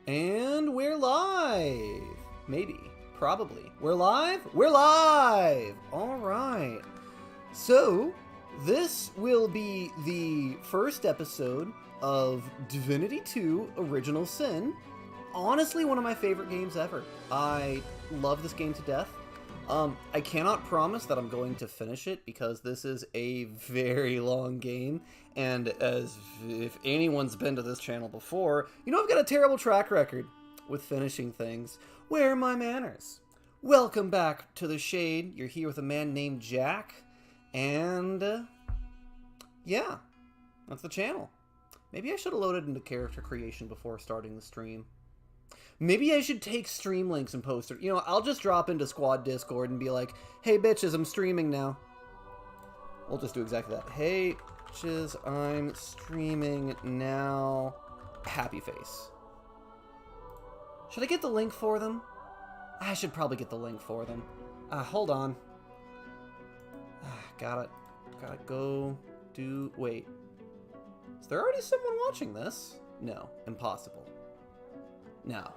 And we're live. Maybe. Probably. We're live? We're live! Alright. So, this will be the first episode of Divinity 2 Original Sin. Honestly, one of my favorite games ever. I love this game to death. I cannot promise that I'm going to finish it because this is a very long game, and as if anyone's been to this channel before, you know I've got a terrible track record with finishing things. Where are my manners? Welcome back to the Shade. You're here with a man named Jack, and yeah, that's the channel. Maybe I should have loaded into character creation before starting the stream. Maybe I should take stream links and post it. You know, I'll just drop into Squad Discord and be like, hey bitches, I'm streaming now. We'll just do exactly that. Hey bitches, I'm streaming now. Happy face. Should I get the link for them? I should probably get the link for them. Hold on. Gotta go do... Wait. Is there already someone watching this? No. Impossible. No.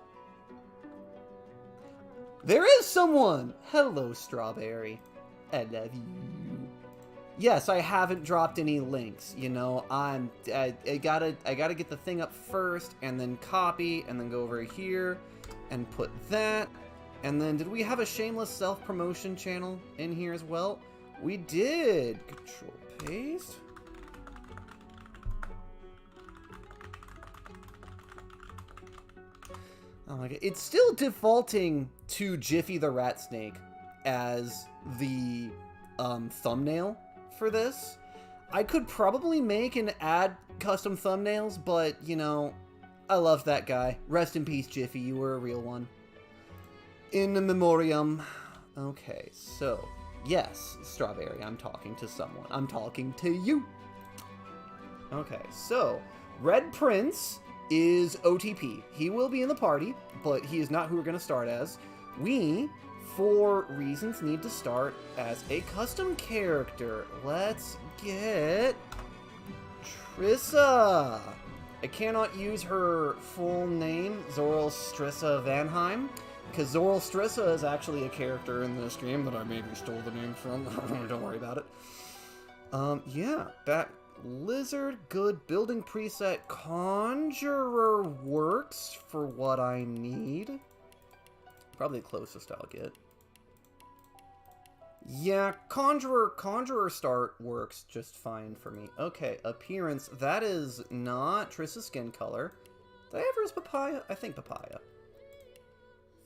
There is someone! Hello, Strawberry. I love you. Yes, I haven't dropped any links. You know, I gotta get the thing up first, and then copy, and then go over here, and put that. And then, did we have a shameless self-promotion channel in here as well? We did. Control paste. Oh my god, it's still defaulting to Jiffy the Rat Snake as the thumbnail for this. I could probably make and add custom thumbnails, but, you know, I love that guy. Rest in peace, Jiffy, you were a real one. In memoriam. Okay, so, yes, Strawberry, I'm talking to someone. I'm talking to you. Okay, so, Red Prince is OTP. He will be in the party, but he is not who we're going to start as. We, for reasons, need to start as a custom character. Let's get Trissa. I cannot use her full name, Trissa Vanheim, because Trissa is actually a character in this game that I maybe stole the name from. Don't worry about it. Yeah, that Lizard, good. Building preset. Conjurer works for what I need. Probably the closest I'll get. Yeah, Conjurer start works just fine for me. Okay, appearance. That is not Trissa's skin color. Did I ever use papaya? I think papaya.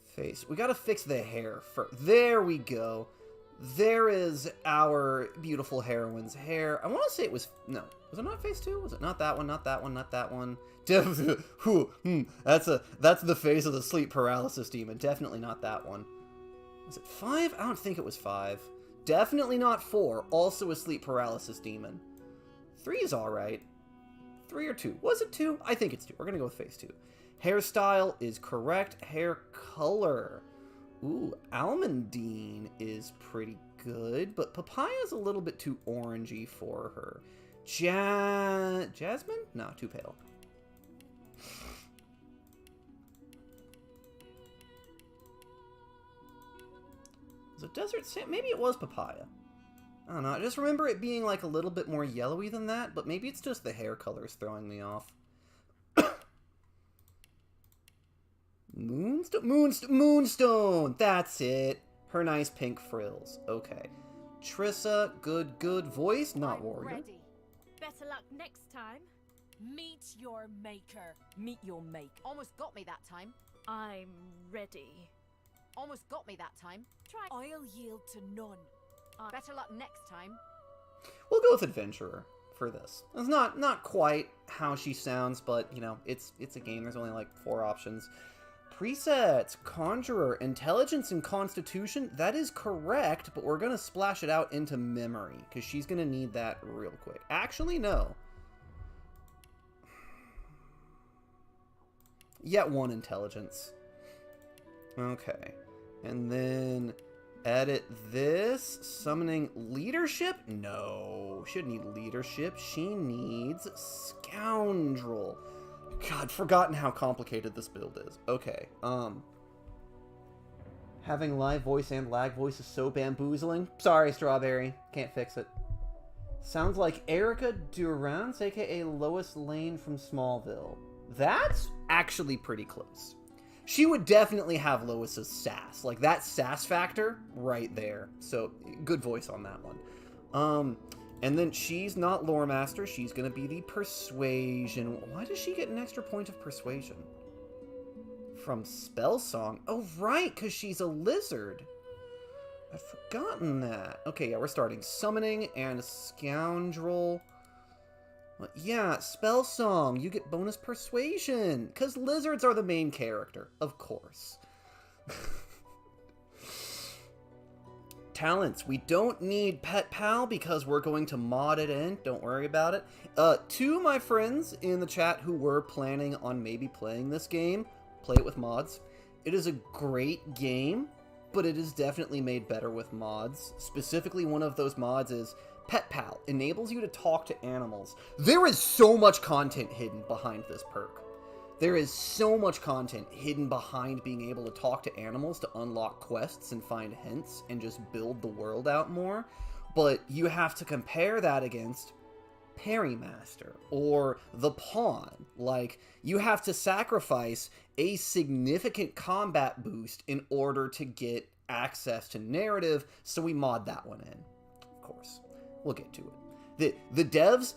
Face. We gotta fix the hair first. There we go. There is our beautiful heroine's hair. I want to say it was... No. Was it not face 2? Was it not that one? Not that one? Not that one? That's the face of the sleep paralysis demon. Definitely not that one. Was it 5? I don't think it was 5. Definitely not 4. Also a sleep paralysis demon. 3 is alright. 3 or 2? Was it 2? I think it's 2. We're going to go with face 2. Hairstyle is correct. Hair color. Ooh, Almondine is pretty good, but Papaya's a little bit too orangey for her. Jasmine? No, too pale. Was it Desert Sand? Maybe it was Papaya. I don't know. I just remember it being like a little bit more yellowy than that, but maybe it's just the hair colors throwing me off. Moonstone! That's it. Her nice pink frills. Okay. Trissa, good voice, not warrior. Ready. Better luck next time. Meet your maker. Meet your make. Almost got me that time. I'm ready. Almost got me that time. Try. I'll yield to none. Better luck next time. We'll go with adventurer for this. It's not quite how she sounds, but you know, it's a game. There's only like 4 options. Presets, Conjurer, Intelligence, and Constitution. That is correct, but we're going to splash it out into memory, because she's going to need that real quick. Actually, no. Yet 1 Intelligence. Okay. And then edit this. Summoning Leadership? No. She doesn't need Leadership. She needs Scoundrel. God, forgotten how complicated this build is. Okay, having live voice and lag voice is so bamboozling. Sorry, Strawberry. Can't fix it. Sounds like Erica Durance, aka Lois Lane from Smallville. That's actually pretty close. She would definitely have Lois's sass. Like, that sass factor right there. So, good voice on that one. And then she's not Lore Master. She's going to be the Persuasion. Why does she get an extra point of Persuasion? From Spell Song? Oh, right, because she's a lizard. I've forgotten that. Okay, yeah, we're starting. Summoning and Scoundrel. Well, yeah, Spell Song. You get bonus Persuasion. Because lizards are the main character, of course. Talents. We don't need Pet Pal because we're going to mod it in. Don't worry about it. Two of my friends in the chat who were planning on maybe playing this game, play it with mods. It is a great game, but it is definitely made better with mods. Specifically, one of those mods is Pet Pal. Enables you to talk to animals. There is so much content hidden behind this perk. There is so much content hidden behind being able to talk to animals to unlock quests and find hints and just build the world out more. But you have to compare that against Parrymaster or the Pawn. Like, you have to sacrifice a significant combat boost in order to get access to narrative, so we mod that one in. Of course. We'll get to it. The devs,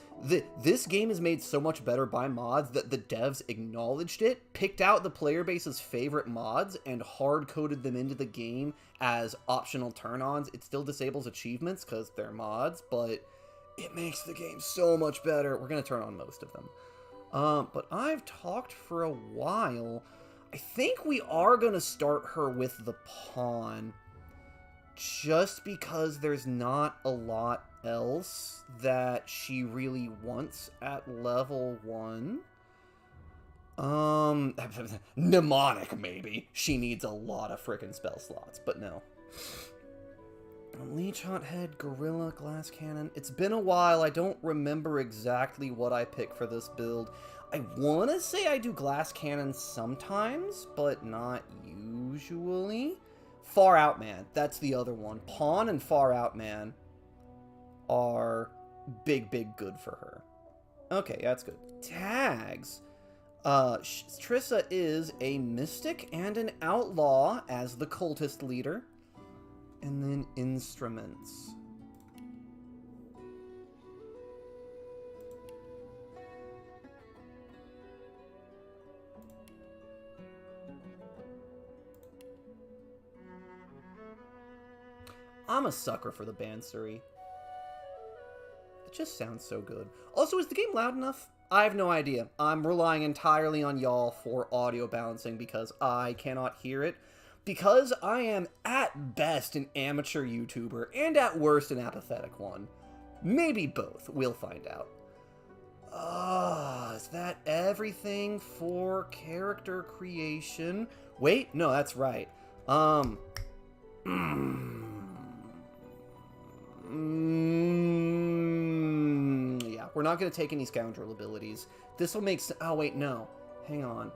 this game is made so much better by mods that the devs acknowledged it, picked out the player base's favorite mods, and hard-coded them into the game as optional turn-ons. It still disables achievements because they're mods, but it makes the game so much better. We're going to turn on most of them. But I've talked for a while. I think we are going to start her with the Pawn, just because there's not a lot else that she really wants at level 1. Mnemonic, maybe. She needs a lot of frickin' spell slots, but no. Leech Hothead, Gorilla, Glass Cannon. It's been a while. I don't remember exactly what I picked for this build. I want to say I do Glass Cannon sometimes, but not usually. Far Out Man. That's the other one. Pawn and Far Out Man are big good for her. Okay, that's good. Tags. Trissa is a mystic and an outlaw as the cultist leader. And then instruments. I'm a sucker for the Bansuri. It just sounds so good. Also, is the game loud enough? I have no idea. I'm relying entirely on y'all for audio balancing because I cannot hear it. Because I am, at best, an amateur YouTuber, and at worst, an apathetic one. Maybe both. We'll find out. Is that everything for character creation? Wait, no, that's right. Yeah, we're not going to take any scoundrel abilities. This will make oh, wait, no. Hang on.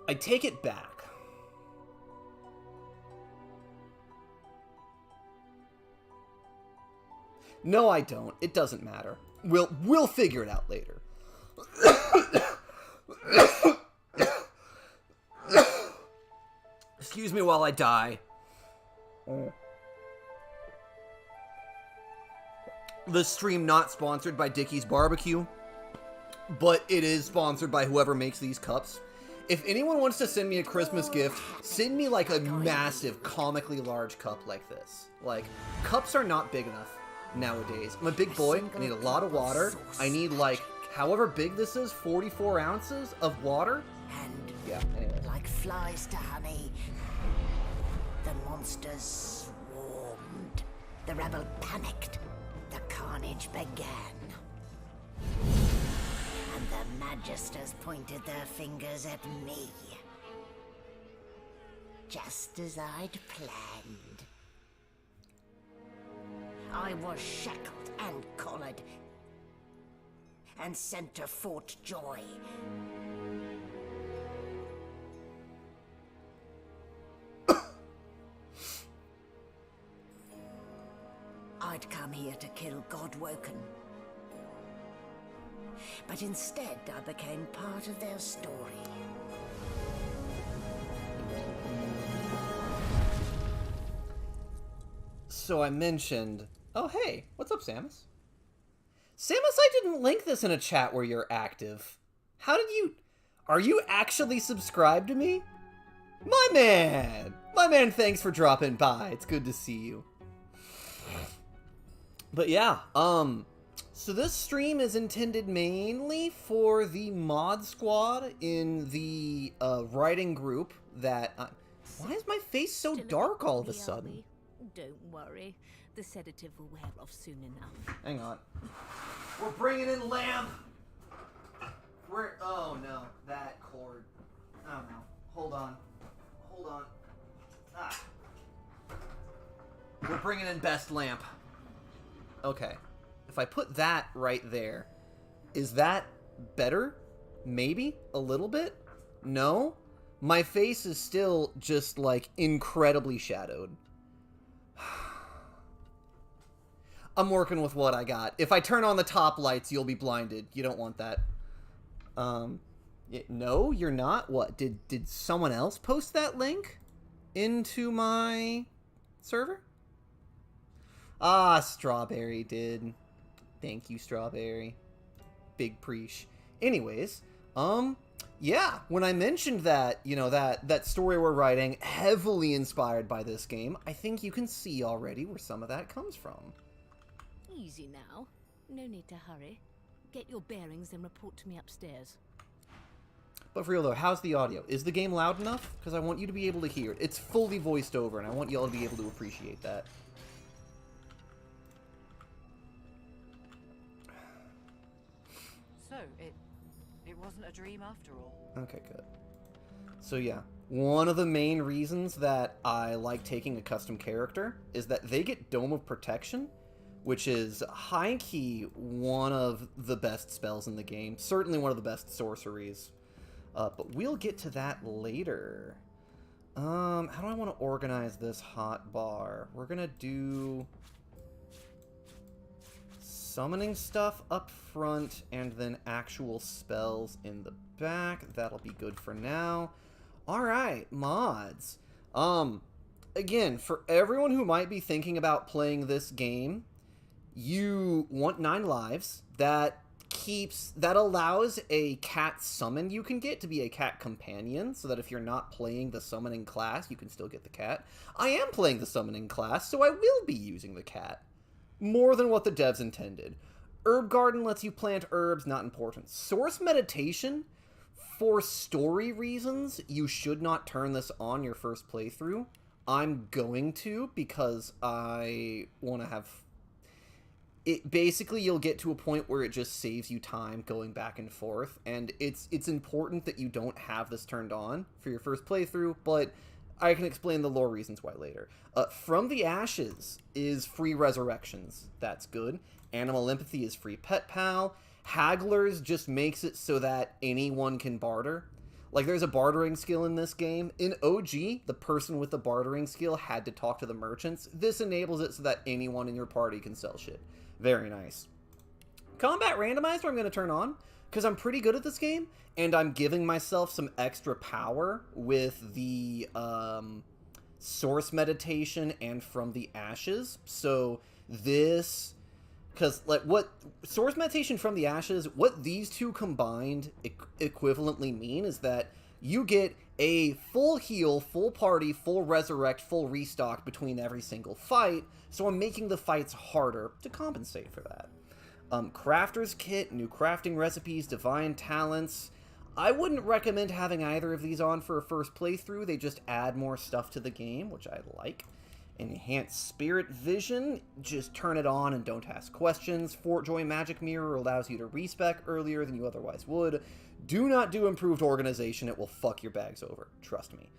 I take it back. No, I don't. It doesn't matter. We'll figure it out later. Excuse me while I die. The stream not sponsored by Dickie's Barbecue, but it is sponsored by whoever makes these cups. If anyone wants to send me a Christmas gift, send me like a massive, comically large cup like this. Like, cups are not big enough nowadays. I'm a big boy. I need a lot of water. I need, like, however big this is, 44 ounces of water. And yeah, anyway. like flies to honey, the monsters swarmed. The rebel panicked. The carnage began. And the Magisters pointed their fingers at me. Just as I'd planned. I was shackled and collared, and sent to Fort Joy. I'd come here to kill Godwoken. But instead, I became part of their story. So I mentioned... Oh, hey. What's up, Samus? Samus, I didn't link this in a chat where you're active. How did you... Are you actually subscribed to me? My man! My man, thanks for dropping by. It's good to see you. But yeah, so this stream is intended mainly for the mod squad in the writing group that... why is my face so dark all of a sudden? Don't worry. The sedative will wear off soon enough. Hang on. We're bringing in Lamp! Oh no, that cord. Oh no. Hold on. Hold on. Ah. We're bringing in Best Lamp. Okay. If I put that right there, is that better? Maybe? A little bit? No? My face is still just, like, incredibly shadowed. I'm working with what I got. If I turn on the top lights, you'll be blinded. You don't want that. No, you're not? What? Did someone else post that link into my server? Ah, Strawberry did. Thank you, Strawberry. Big preach. Anyways, yeah, when I mentioned that, you know, that story we're writing, heavily inspired by this game, I think you can see already where some of that comes from. Easy now. No need to hurry. Get your bearings and report to me upstairs. But for real though, how's the audio? Is the game loud enough? Because I want you to be able to hear it. It's fully voiced over, and I want y'all to be able to appreciate that. So, it wasn't a dream after all. Okay, good. So yeah, one of the main reasons that I like taking a custom character is that they get Dome of Protection, which is high-key one of the best spells in the game. Certainly one of the best sorceries. But we'll get to that later. How do I want to organize this hot bar? We're gonna do summoning stuff up front and then actual spells in the back. That'll be good for now. Alright, mods. Again, for everyone who might be thinking about playing this game, you want 9 lives. That allows a cat summon you can get to be a cat companion, so that if you're not playing the summoning class, you can still get the cat. I am playing the summoning class, so I will be using the cat. More than what the devs intended. Herb Garden lets you plant herbs, not important. Source Meditation, for story reasons, you should not turn this on your first playthrough. I'm going to, because I want to have... Basically, you'll get to a point where it just saves you time going back and forth, and it's important that you don't have this turned on for your first playthrough, but I can explain the lore reasons why later. From the Ashes is free resurrections. That's good. Animal Empathy is free pet pal. Hagglers just makes it so that anyone can barter. Like, there's a bartering skill in this game. In OG, the person with the bartering skill had to talk to the merchants. This enables it so that anyone in your party can sell shit. Very nice. Combat Randomizer I'm going to turn on, because I'm pretty good at this game, and I'm giving myself some extra power with the Source Meditation and From the Ashes. So this... Because, like, what Source Meditation From the Ashes, what these two combined equivalently mean is that you get a full heal, full party, full resurrect, full restock between every single fight, so I'm making the fights harder to compensate for that. Crafter's Kit, new crafting recipes, divine talents. I wouldn't recommend having either of these on for a first playthrough. They just add more stuff to the game, which I like. Enhanced Spirit Vision, just turn it on and don't ask questions. Fort Joy Magic Mirror allows you to respec earlier than you otherwise would. Do not do Improved Organization, it will fuck your bags over, trust me.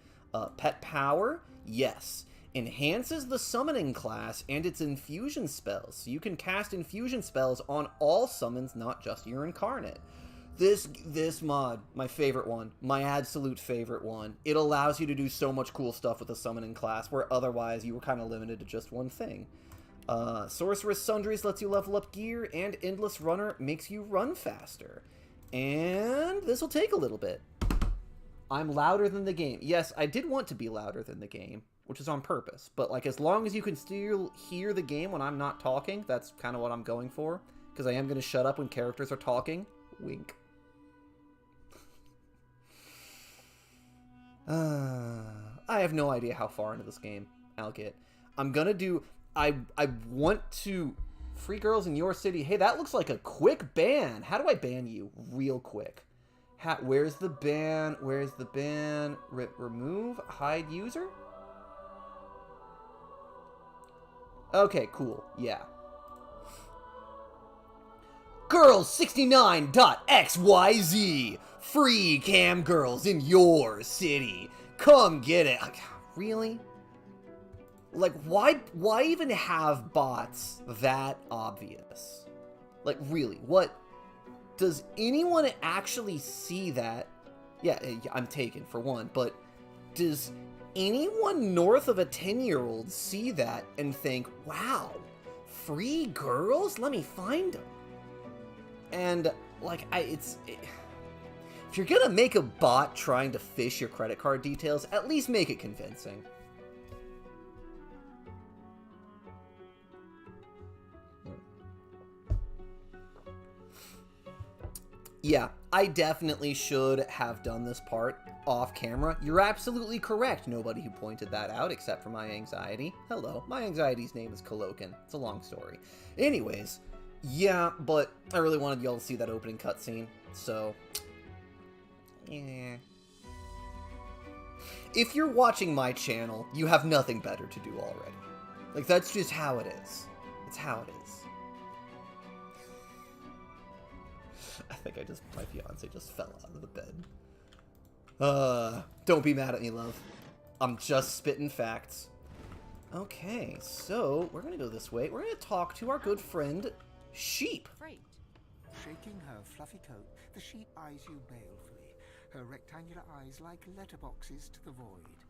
Pet Power, yes. enhances the summoning class and its infusion spells. So you can cast infusion spells on all summons, not just your incarnate. This mod, my favorite one, my absolute favorite one. It allows you to do so much cool stuff with the summoning class, where otherwise you were kind of limited to just one thing. Sorceress Sundries lets you level up gear, and Endless Runner makes you run faster. And this will take a little bit. I'm louder than the game. Yes, I did want to be louder than the game, which is on purpose. But, like, as long as you can still hear the game when I'm not talking, that's kind of what I'm going for. Because I am going to shut up when characters are talking. Wink. I have no idea how far into this game I'll get. I'm gonna do... I want to... Free girls in your city. Hey, that looks like a quick ban. How do I ban you? Real quick. Where's the ban? Where's the ban? Remove? Hide user? Okay, cool. Yeah. Girls69.xyz. Free cam girls in your city. Come get it. Really? Like, why even have bots that obvious? Like, really, what? Does anyone actually see that? Yeah, I'm taken for one, but does anyone north of a 10-year-old see that and think, wow, free girls? Let me find them. And, like, if you're gonna make a bot trying to fish your credit card details, at least make it convincing. Yeah, I definitely should have done this part off camera. You're absolutely correct. Nobody who pointed that out except for my anxiety. Hello, my anxiety's name is Colocan. It's a long story. Anyways, yeah, but I really wanted y'all to see that opening cutscene, so... yeah. If you're watching my channel, you have nothing better to do already. Like, that's just how it is. It's how it is. I think my fiance just fell out of the bed. Don't be mad at me, love. I'm just spitting facts. Okay, so we're gonna go this way. We're gonna talk to our good friend, Sheep. Great. Shaking her fluffy coat, the sheep eyes you balefully, her rectangular eyes like letterboxes to the void.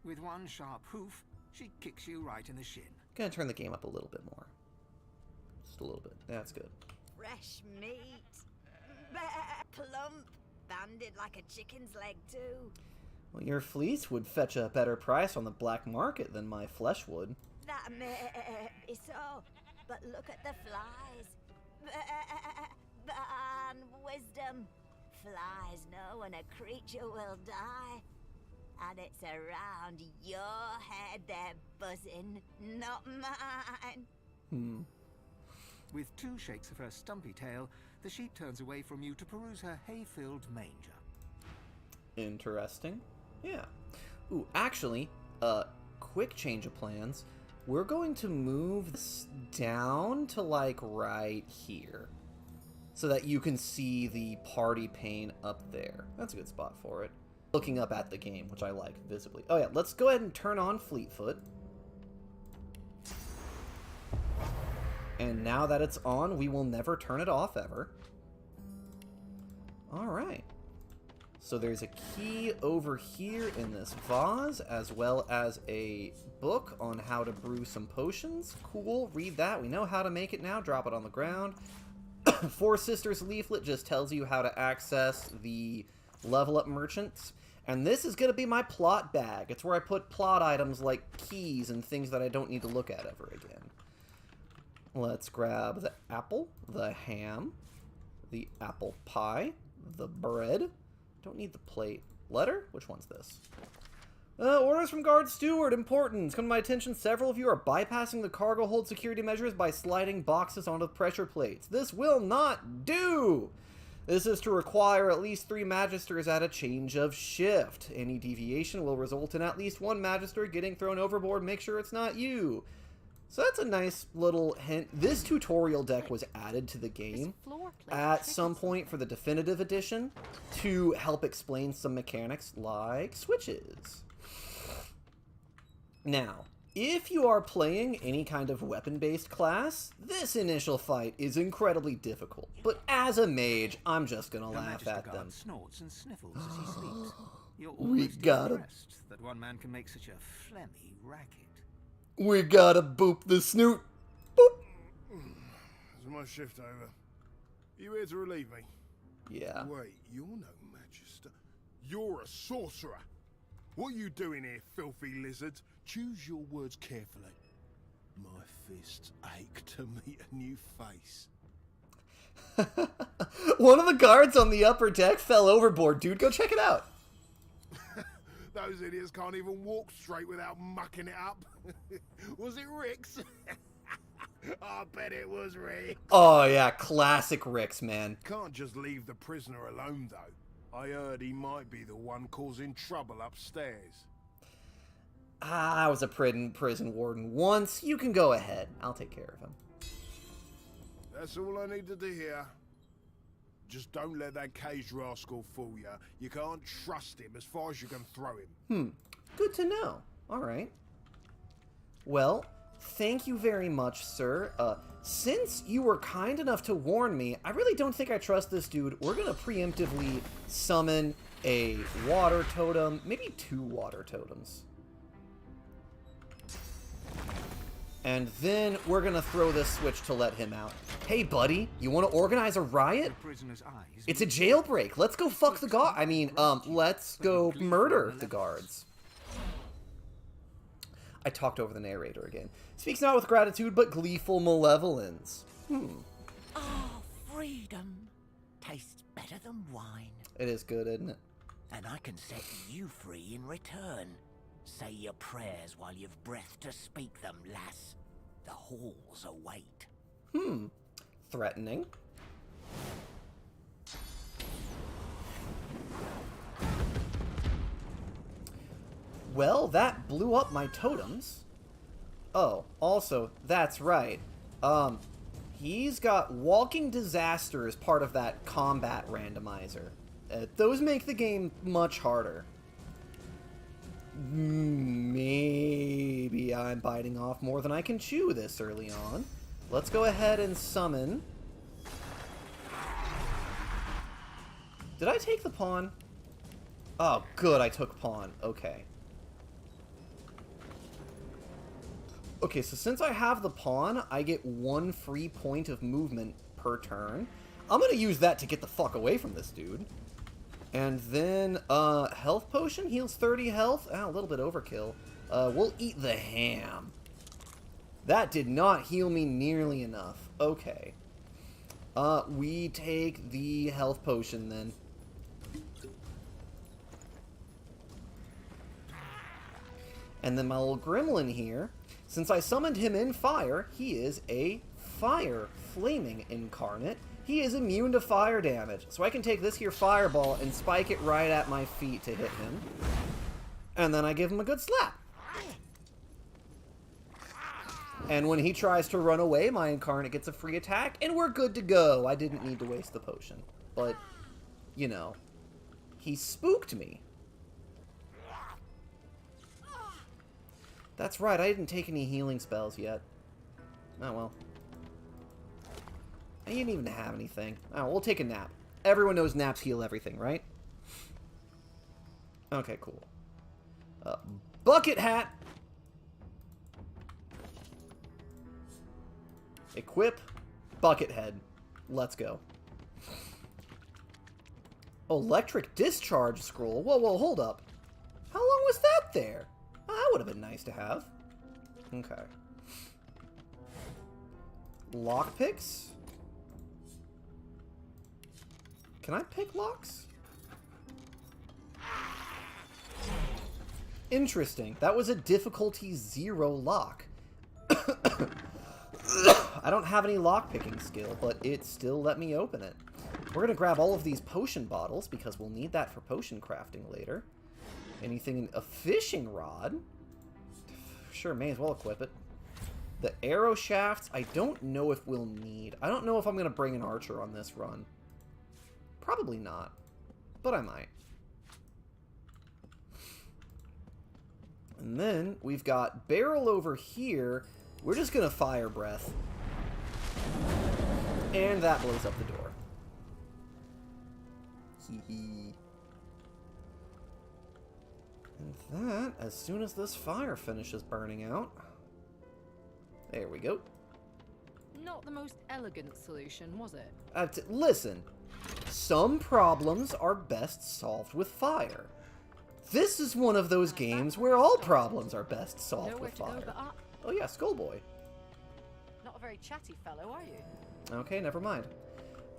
With one sharp hoof, she kicks you right in the shin. Gonna turn the game up a little bit more. Just a little bit. That's good. Fresh meat. Plump. Banded like a chicken's leg, too. Well, your fleece would fetch a better price on the black market than my flesh would. That may be so, but look at the flies. And wisdom. Flies know when a creature will die. And it's around your head they're buzzing, not mine. With two shakes of her stumpy tail, the sheep turns away from you to peruse her hay-filled manger. Interesting. Yeah. Ooh, actually, quick change of plans. We're going to move this down to, like, right here. So that you can see the party pane up there. That's a good spot for it. Looking up at the game, which I like visibly. Oh yeah, let's go ahead and turn on Fleetfoot. And now that it's on, we will never turn it off ever. Alright. So there's a key over here in this vase, as well as a book on how to brew some potions. Cool, read that. We know how to make it now. Drop it on the ground. Four Sisters leaflet just tells you how to access the level up merchants. And this is going to be my plot bag. It's where I put plot items like keys and things that I don't need to look at ever again. Let's grab the apple, the ham, the apple pie, the bread. Don't need the plate. Letter? Which one's this? Orders from Guard Steward. Important. Come to my attention. Several of you are bypassing the cargo hold security measures by sliding boxes onto the pressure plates. This will not do. This is to require at least 3 magisters at a change of shift. Any deviation will result in at least 1 magister getting thrown overboard. Make sure it's not you. So that's a nice little hint. This tutorial deck was added to the game at some point for the definitive edition to help explain some mechanics like switches. Now, If you are playing any kind of weapon-based class, this initial fight is incredibly difficult. But as a mage, I'm just gonna laugh at them. Snorts and sniffles as he sleeps. You're We almost gotta- impressed that one man can make such a phlegmy racket. We gotta boop the snoot. Boop. Is my shift over? You here to relieve me? Yeah. Wait, you're no magister. You're a sorcerer. What are you doing here, filthy lizards? Choose your words carefully. My fists ache to meet a new face. One of the guards on the upper deck fell overboard, dude. Go check it out. Those idiots can't even walk straight without mucking it up. Was it Rick's? I bet it was Rick. Oh, yeah. Classic Ricks, man. Can't just leave the prisoner alone, though. I heard he might be the one causing trouble upstairs. I was a prison warden once. You can go ahead. I'll take care of him. That's all I needed to hear. Just don't let that caged rascal fool you. You can't trust him as far as you can throw him. Good to know. All right. Well, thank you very much, sir. Since you were kind enough to warn me, I really don't think I trust this dude. We're gonna preemptively summon a water totem, maybe 2 water totems. And then we're gonna throw this switch to let him out. Hey, buddy, you want to organize a riot? The prisoner's eyes. It's a jailbreak. Let's go fuck the guard. I mean, let's go murder the guards. I talked over the narrator again. Speaks not with gratitude, but gleeful malevolence. Oh, freedom tastes better than wine. It is good, isn't it? And I can set you free in return. Say your prayers while you've breath to speak them, lass. The halls await. Threatening. Well, that blew up my totems. Oh, also, that's right. He's got Walking Disaster as part of that combat randomizer. Those make the game much harder. Maybe I'm biting off more than I can chew this early on. Let's go ahead and summon. Did I take the pawn? Oh, good, I took pawn. Okay. Okay, so since I have the pawn, I get 1 free point of movement per turn. I'm gonna use that to get the fuck away from this dude. And then, health potion heals 30 health. Ah, a little bit overkill. We'll eat the ham. That did not heal me nearly enough. Okay. We take the health potion then. And then my little gremlin here, since I summoned him in fire, he is a fire flaming incarnate. He is immune to fire damage, so I can take this here fireball and spike it right at my feet to hit him. And then I give him a good slap. And when he tries to run away, my incarnate gets a free attack, and we're good to go. I didn't need to waste the potion. But, you know, he spooked me. That's right, I didn't take any healing spells yet. Oh well. I didn't even have anything. Oh, we'll take a nap. Everyone knows naps heal everything, right? Okay, cool. Bucket hat! Equip. Bucket head. Let's go. Electric discharge scroll. Whoa, whoa, hold up. How long was that there? Oh, that would have been nice to have. Okay. Lockpicks? Can I pick locks? Interesting. That was a difficulty 0 lock. I don't have any lockpicking skill, but it still let me open it. We're going to grab all of these potion bottles, because we'll need that for potion crafting later. Anything in a fishing rod? Sure, may as well equip it. The arrow shafts, I don't know if we'll need. I don't know if I'm going to bring an archer on this run. Probably not, but I might. And then we've got barrel over here. We're just gonna fire breath. And that blows up the door. Hee hee. And that, as soon as this fire finishes burning out... There we go. Not the most elegant solution, was it? Listen, some problems are best solved with fire. This is one of those games where all problems are best solved Nowhere with to go fire. but up. Oh yeah, Skullboy. Not a very chatty fellow, are you? Okay, never mind.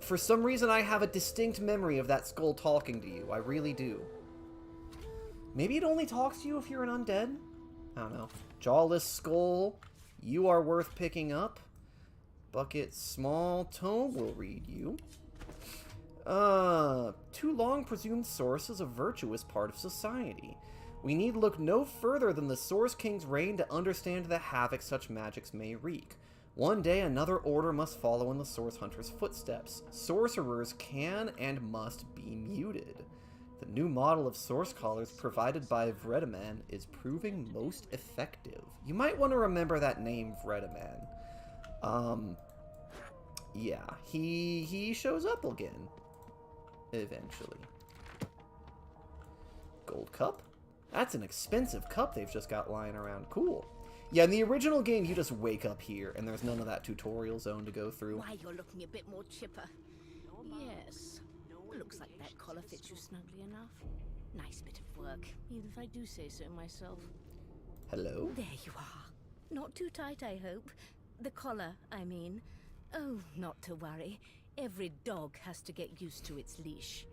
For some reason, I have a distinct memory of that skull talking to you. I really do. Maybe it only talks to you if you're an undead? I don't know. Jawless skull, you are worth picking up. Bucket small toe will read you. Too long presumed source is a virtuous part of society. We need look no further than the Source King's reign to understand the havoc such magics may wreak. One day another order must follow in the Source Hunter's footsteps. Sorcerers can and must be muted. The new model of source collars provided by Vredeman is proving most effective. You might want to remember that name, Vredeman. Yeah, he shows up again. Eventually. Gold cup? That's an expensive cup they've just got lying around. Cool. Yeah, in the original game, you just wake up here, and there's none of that tutorial zone to go through. Why, you're looking a bit more chipper. Yes. Looks like that collar fits you snugly enough. Nice bit of work, even if I do say so myself. Hello? There you are. Not too tight, I hope. The collar, I mean. Oh, not to worry. Every dog has to get used to its leash.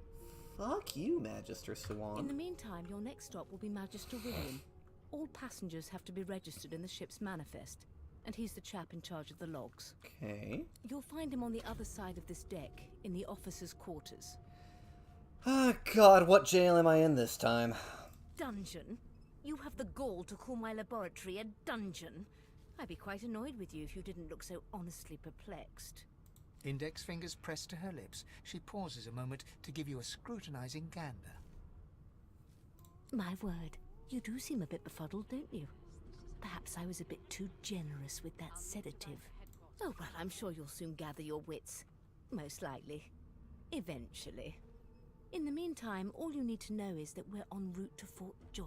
Fuck you, Magister Swan. In the meantime, your next stop will be Magister William. All passengers have to be registered in the ship's manifest, and he's the chap in charge of the logs. Okay. You'll find him on the other side of this deck, in the officers' quarters. Ah, God, what jail am I in this time? Dungeon? You have the gall to call my laboratory a dungeon? I'd be quite annoyed with you if you didn't look so honestly perplexed. Index fingers pressed to her lips, she pauses a moment to give you a scrutinizing gander. My word, you do seem a bit befuddled, don't you? Perhaps I was a bit too generous with that sedative. Oh, well, I'm sure you'll soon gather your wits. Most likely. Eventually. In the meantime, all you need to know is that we're en route to Fort Joy.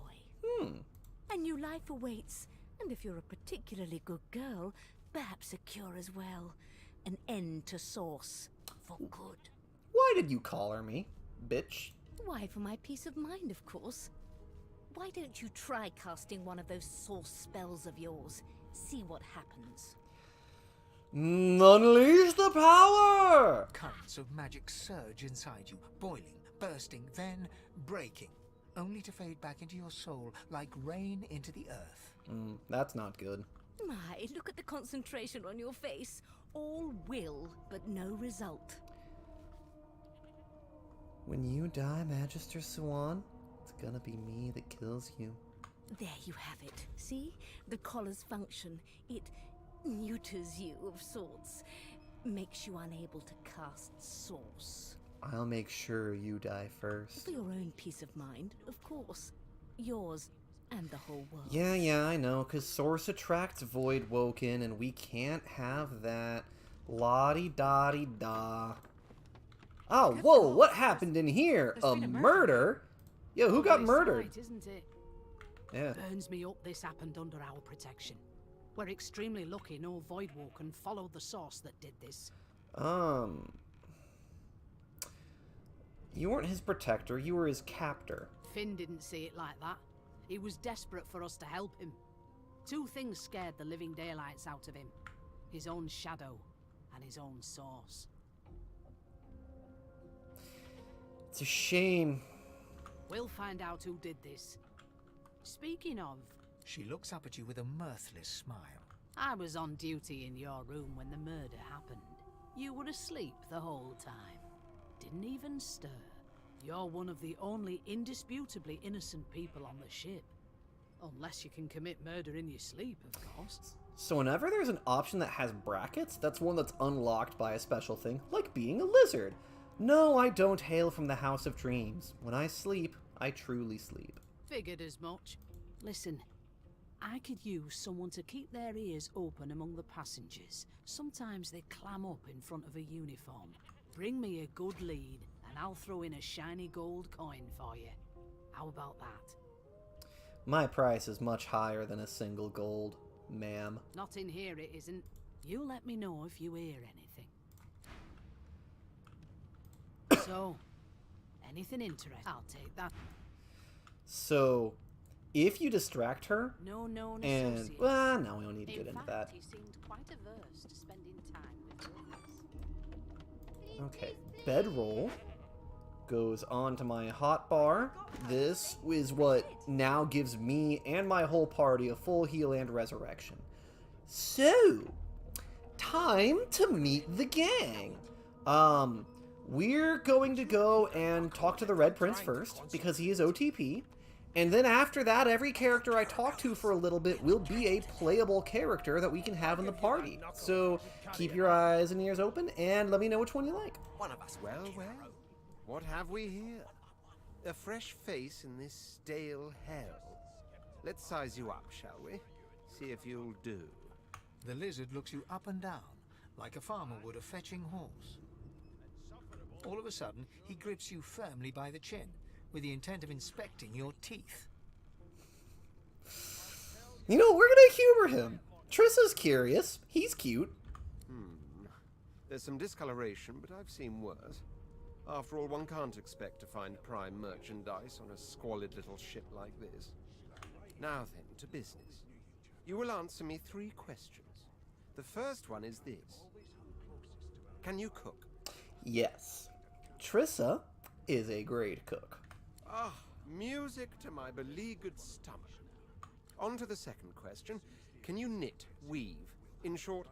A new life awaits, and if you're a particularly good girl, perhaps a cure as well. An end to Source. For good. Why did you collar me, bitch? Why, for my peace of mind, of course. Why don't you try casting one of those Source spells of yours? See what happens. Unleash the power! Currents of magic surge inside you, boiling, bursting, then breaking, only to fade back into your soul like rain into the earth. That's not good. My, look at the concentration on your face. All will, but no result. When you die, Magister Swan, it's gonna be me that kills you. There you have it. See? The collar's function. It neuters you of sorts. Makes you unable to cast Source. I'll make sure you die first. For your own peace of mind, of course. Yours and the whole world. Yeah, I know, because Source attracts Void Woken, and we can't have that. La-di-da-di-da. Oh, whoa, what happened in here? A murder? Yo, who got murdered? Sight, isn't it? Yeah. Burns me up this happened under our protection. We're extremely lucky no Voidwoken followed the source that did this. You weren't his protector, you were his captor. Finn didn't see it like that. He was desperate for us to help him. Two things scared the living daylights out of him. His own shadow and his own source. It's a shame. We'll find out who did this. Speaking of... She looks up at you with a mirthless smile. I was on duty in your room when the murder happened. You were asleep the whole time. Didn't even stir. You're one of the only indisputably innocent people on the ship. Unless you can commit murder in your sleep, of course. So whenever there's an option that has brackets, that's one that's unlocked by a special thing, like being a lizard. No, I don't hail from the House of Dreams. When I sleep, I truly sleep. Figured as much. Listen, I could use someone to keep their ears open among the passengers. Sometimes they clam up in front of a uniform. Bring me a good lead, and I'll throw in a shiny gold coin for you. How about that? My price is much higher than a single gold, ma'am. Not in here, it isn't. You let me know if you hear anything. So, anything interesting? I'll take that. So, if you distract her, No, and well, no, we don't need to get into that. He seemed quite averse to spending time with us. Okay, bedroll goes on to my hotbar. This is what now gives me and my whole party a full heal and resurrection. So, time to meet the gang. We're going to go and talk to the Red Prince first, because he is OTP. And then after that, every character I talk to for a little bit will be a playable character that we can have in the party. So, keep your eyes and ears open, and let me know which one you like. Well, what have we here? A fresh face in this stale hell. Let's size you up, shall we? See if you'll do. The lizard looks you up and down, like a farmer would a fetching horse. All of a sudden, he grips you firmly by the chin, with the intent of inspecting your teeth. You know, we're gonna humor him. Trissa's curious. He's cute. There's some discoloration, but I've seen worse. After all, one can't expect to find prime merchandise on a squalid little ship like this. Now then, to business. You will answer me 3 questions. The first one is this. Can you cook? Yes. Trissa is a great cook. Ah, music to my beleaguered stomach. On to the second question. Can you knit, weave? In short,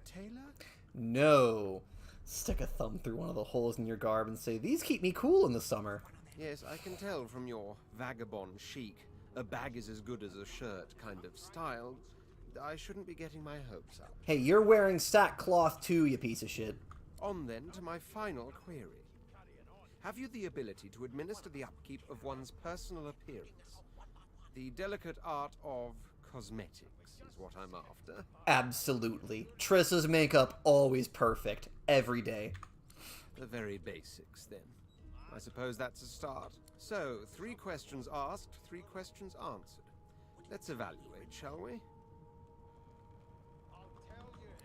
tailor? No. Stick a thumb through one of the holes in your garb and say, "These keep me cool in the summer." Yes, I can tell from your vagabond chic, a bag is as good as a shirt kind of style. I shouldn't be getting my hopes up. Hey, you're wearing sackcloth too, you piece of shit. On then to my final query. Have you the ability to administer the upkeep of one's personal appearance? The delicate art of cosmetics is what I'm after. Absolutely. Trissa's makeup always perfect, every day. The very basics, then. I suppose that's a start. So, 3 questions asked, 3 questions answered. Let's evaluate, shall we?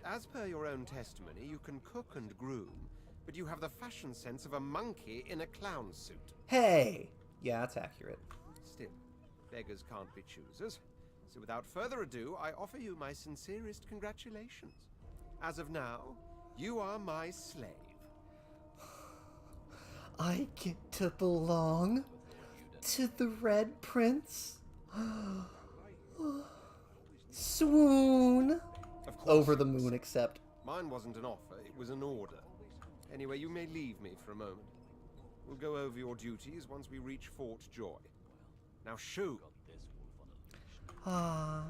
As per your own testimony, you can cook and groom, but you have the fashion sense of a monkey in a clown suit. Hey! Yeah, that's accurate. Still, beggars can't be choosers. So without further ado, I offer you my sincerest congratulations. As of now, you are my slave. I get to belong to the Red Prince? Swoon! Over the moon, except. Mine wasn't an offer, it was an order. Anyway, you may leave me for a moment. We'll go over your duties once we reach Fort Joy. Now shoo! Ah.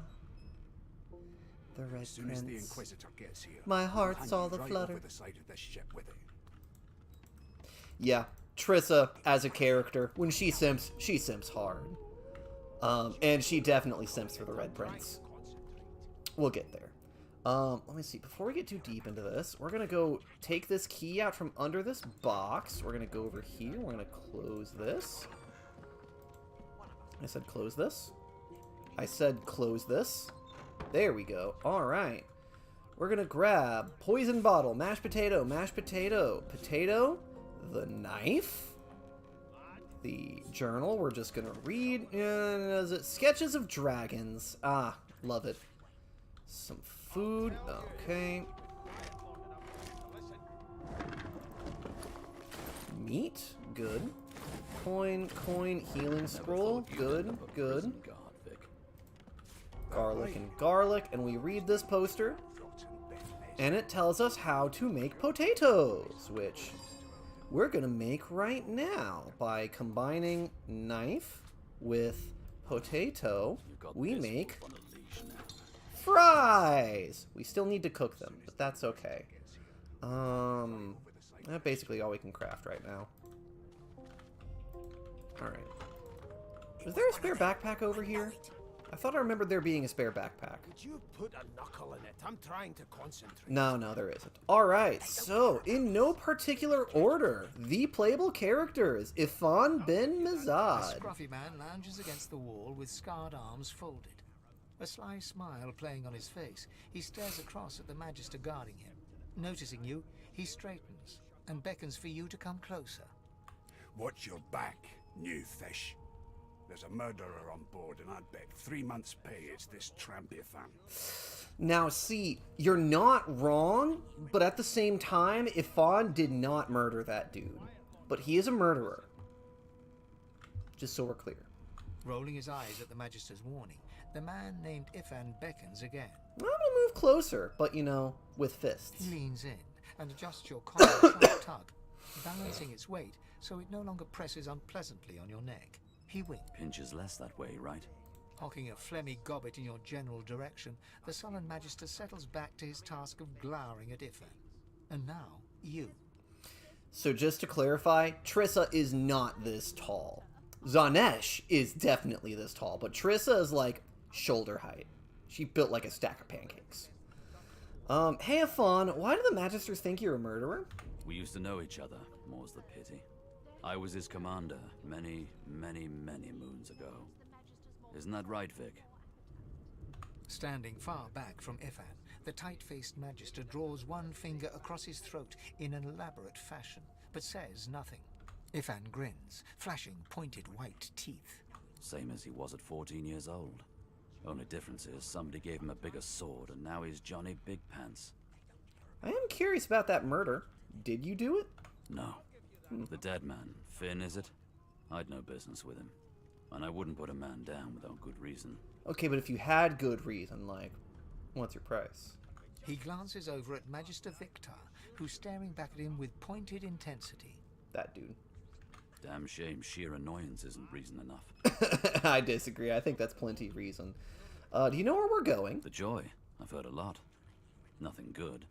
The Red As soon Prince. as the Inquisitor gets here, My heart's all right aflutter. over the side of this ship with him. Yeah, Trissa, as a character, when she simps hard. And she definitely simps for the Red Prince. We'll get there. Let me see. Before we get too deep into this, we're going to go take this key out from under this box. We're going to go over here. We're going to close this. I said close this. I said close this. There we go. All right. We're going to grab poison bottle, mashed potato, potato, the knife, the journal. We're just going to read. Is it Sketches of Dragons? Ah, love it. Some food. Okay. Meat. Good. Coin, healing scroll. Good. Garlic and garlic. And we read this poster. And it tells us how to make potatoes, which we're going to make right now by combining knife with potato. We make fries! We still need to cook them, but that's okay. That's basically all we can craft right now. Alright. Is there a spare backpack over here? I thought I remembered there being a spare backpack. Could you put a knuckle in it? I'm trying to concentrate. No, there isn't. Alright, so, in no particular order, the playable characters, Ifan bin A Mizad. scruffy man lounges against the wall with scarred arms folded. A sly smile playing on his face, he stares across at the Magister guarding him. Noticing you, he straightens and beckons for you to come closer. Watch your back, new fish. There's a murderer on board, and I'd bet 3 months' pay it's this tramp Ifan. Now, see, you're not wrong, but at the same time, Ifan did not murder that dude. But he is a murderer. Just so we're clear. Rolling his eyes at the Magister's warning, the man named Ifan beckons again. I'm gonna move closer, but you know, with fists. He leans in and adjusts your collar a sharp tug, balancing its weight so it no longer presses unpleasantly on your neck. He winks. Pinches less that way, right? Hocking a phlegmy gobbet in your general direction, the sullen Magister settles back to his task of glowering at Ifan. And now, you. So just to clarify, Trissa is not this tall. Zanesh is definitely this tall, but Trissa is like shoulder height. She built like a stack of pancakes. Hey Ifan, why do the Magisters think you're a murderer? We used to know each other, more's the pity. I was his commander many, many, many moons ago. Isn't that right, Vic? Standing far back from Ifan, the tight-faced Magister draws one finger across his throat in an elaborate fashion, but says nothing. Ifan grins, flashing pointed white teeth. Same as he was at 14 years old. Only difference is somebody gave him a bigger sword, and now he's Johnny Big Pants. I am curious about that murder. Did you do it? No. The dead man, Finn, is it? I'd no business with him. And I wouldn't put a man down without good reason. Okay, but if you had good reason, like, what's your price? He glances over at Magister Victor, who's staring back at him with pointed intensity. That dude. Damn shame sheer annoyance isn't reason enough. I disagree. I think that's plenty reason. Do you know where we're going? The Joy. I've heard a lot. Nothing good.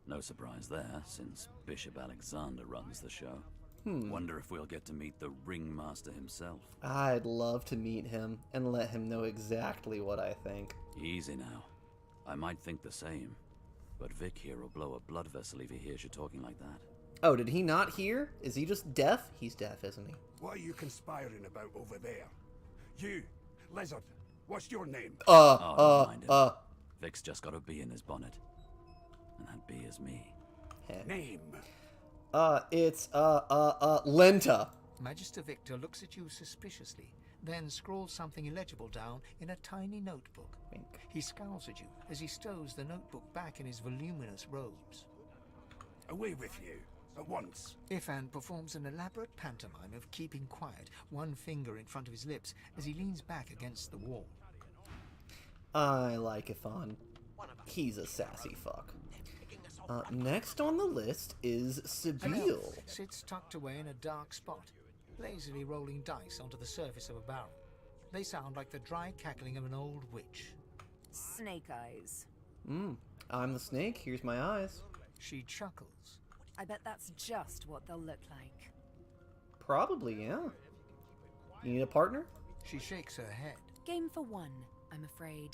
No surprise there, since Bishop Alexander runs the show. Wonder if we'll get to meet the ringmaster himself. I'd love to meet him and let him know exactly what I think. Easy now. I might think the same, but Vic here will blow a blood vessel if he hears you talking like that. Oh, did he not hear? Is he just deaf? He's deaf, isn't he? What are you conspiring about over there? You, lizard, what's your name? Never mind him. Vic's just got a bee in his bonnet. And that bee is me. Name? It's, Lenta. Magister Victor looks at you suspiciously, then scrawls something illegible down in a tiny notebook. Wink. He scowls at you as he stows the notebook back in his voluminous robes. Away with you, at once. Ifan performs an elaborate pantomime of keeping quiet, one finger in front of his lips as he leans back against the wall. I like Ifan. He's a sassy fuck. Next on the list is Sibyl. Sits tucked away in a dark spot, lazily rolling dice onto the surface of a barrel. They sound like the dry cackling of an old witch. Snake eyes. I'm the snake. Here's my eyes. She chuckles. I bet that's just what they'll look like. Probably, yeah. You need a partner? She shakes her head. Game for one, I'm afraid.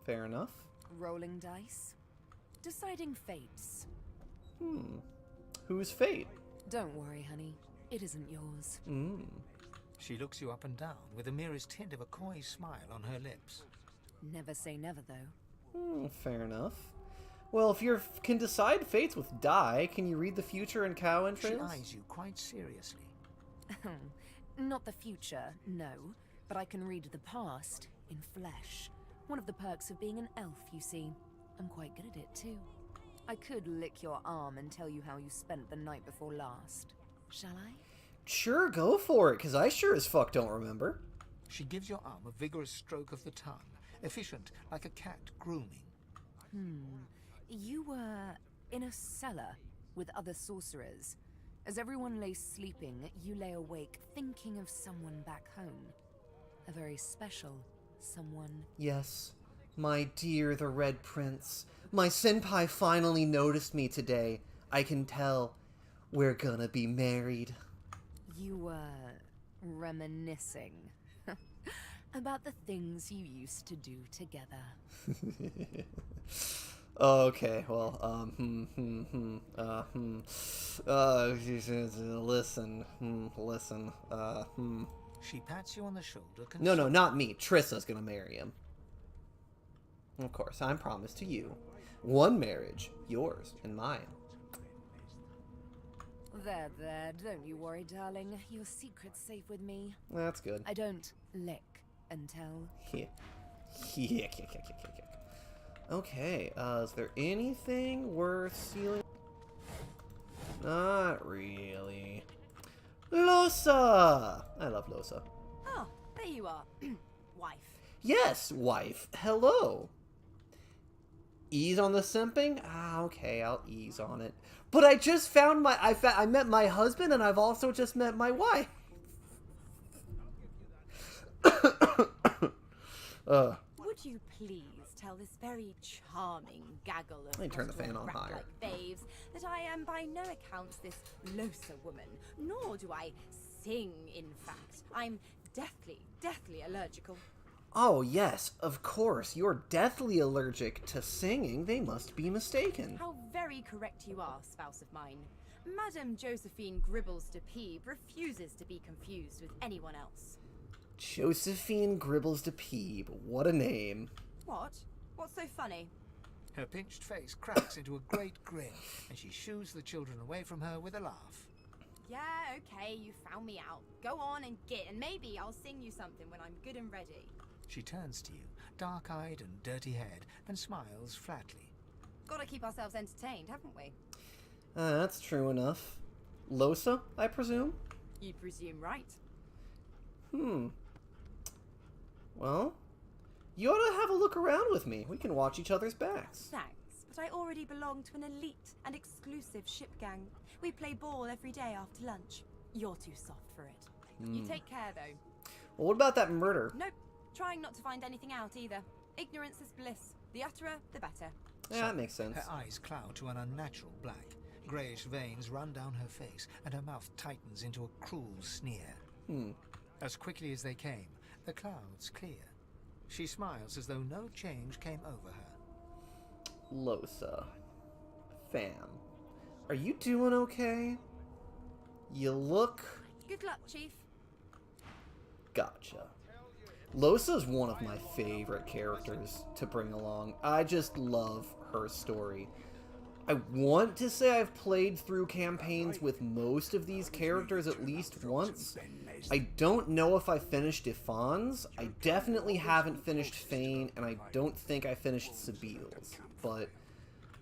Fair enough. Rolling dice. Deciding fates. Whose fate? Don't worry, honey. It isn't yours. She looks you up and down with the merest hint of a coy smile on her lips. Never say never, though. Fair enough. Well, if you can decide fates with die, can you read the future in cow entrails? She eyes you quite seriously. Not the future, no. But I can read the past in flesh. One of the perks of being an elf, you see. I'm quite good at it, too. I could lick your arm and tell you how you spent the night before last. Shall I? Sure, go for it, because I sure as fuck don't remember. She gives your arm a vigorous stroke of the tongue, efficient like a cat grooming. You were in a cellar with other sorcerers. As everyone lay sleeping, you lay awake thinking of someone back home. A very special someone. Yes, my dear the Red Prince. My senpai finally noticed me today. I can tell. We're gonna be married. You were reminiscing. about the things you used to do together. Okay, well, listen, She pats you on the shoulder. No, not me. Trissa's gonna marry him. Of course, I'm promised to you. One marriage, yours and mine. There, don't you worry, darling. Your secret's safe with me. That's good. I don't lick and tell. Yeah. Okay, is there anything worth stealing? Not really. Losa! I love Losa. Oh, there you are. Wife. Yes, wife. Hello. Ease on the simping? Ah, okay, I'll ease on it. But I just found I met my husband, and I've also just met my wife. Would you please tell this very charming gaggle of Let me turn the fan on higher. rat-like babes that I am by no account this Losa woman, nor do I sing, in fact. I'm deathly allergical. Oh, yes, of course. You're deathly allergic to singing. They must be mistaken. How very correct you are, spouse of mine. Madame Josephine Gribbles de Peeb refuses to be confused with anyone else. Josephine Gribbles de Peeb. What a name. What? What's so funny? Her pinched face cracks into a great grin, and she shoos the children away from her with a laugh. Yeah, okay, you found me out. Go on and git, and maybe I'll sing you something when I'm good and ready. She turns to you, dark-eyed and dirty-haired, and smiles flatly. Gotta keep ourselves entertained, haven't we? That's true enough. Losa, I presume? You presume right. Well, you ought to have a look around with me. We can watch each other's backs. Thanks, but I already belong to an elite and exclusive ship gang. We play ball every day after lunch. You're too soft for it. You take care, though. Well, what about that murder? Nope. Trying not to find anything out, either. Ignorance is bliss. The utterer, the better. Yeah, that makes sense. Her eyes cloud to an unnatural black. Greyish veins run down her face, and her mouth tightens into a cruel sneer. As quickly as they came, the clouds clear. She smiles as though no change came over her. Losa. Fam. Are you doing okay? You look... Good luck, Chief. Gotcha. Losa's one of my favorite characters to bring along. I just love her story. I want to say I've played through campaigns with most of these characters at least once. I don't know if I finished Ifan's. I definitely haven't finished Fane, and I don't think I finished Sabile's. But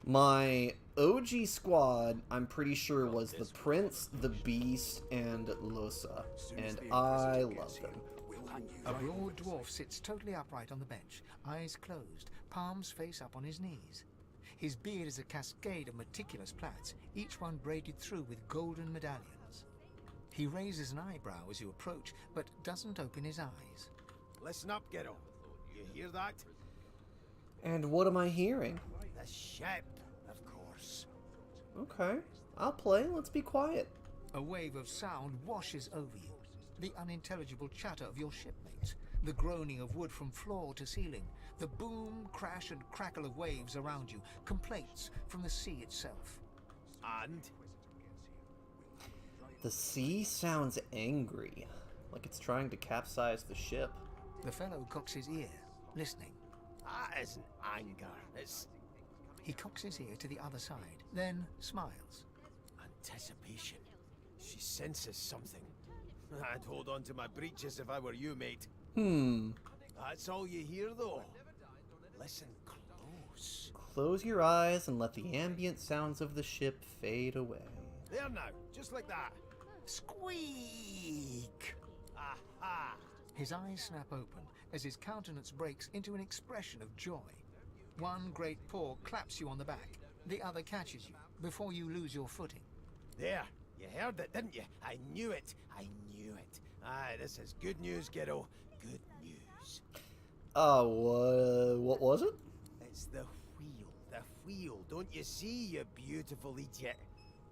my OG squad, I'm pretty sure, was the Prince, the Beast, and Losa. And I love them. A broad dwarf sits totally upright on the bench, eyes closed, palms face up on his knees. His beard is a cascade of meticulous plaits, each one braided through with golden medallions. He raises an eyebrow as you approach, but doesn't open his eyes. Listen up, kiddo. You hear that? And what am I hearing? The ship, of course. Okay, I'll play. Let's be quiet. A wave of sound washes over you. The unintelligible chatter of your shipmates, the groaning of wood from floor to ceiling, the boom, crash, and crackle of waves around you, complaints from the sea itself. And? The sea sounds angry, like it's trying to capsize the ship. The fellow cocks his ear, listening. That isn't anger, it's... He cocks his ear to the other side, then smiles. Anticipation. She senses something. I'd hold on to my breeches if I were you, mate. That's all you hear, though. Listen close. Close your eyes and let the ambient sounds of the ship fade away. There now, just like that. Squeak! Aha! His eyes snap open as his countenance breaks into an expression of joy. One great paw claps you on the back. The other catches you before you lose your footing. There, you heard it, didn't you? I knew it. I knew it. Aye, this is good news, kiddo. Good news. What was it? It's the wheel. The wheel. Don't you see, you beautiful idiot?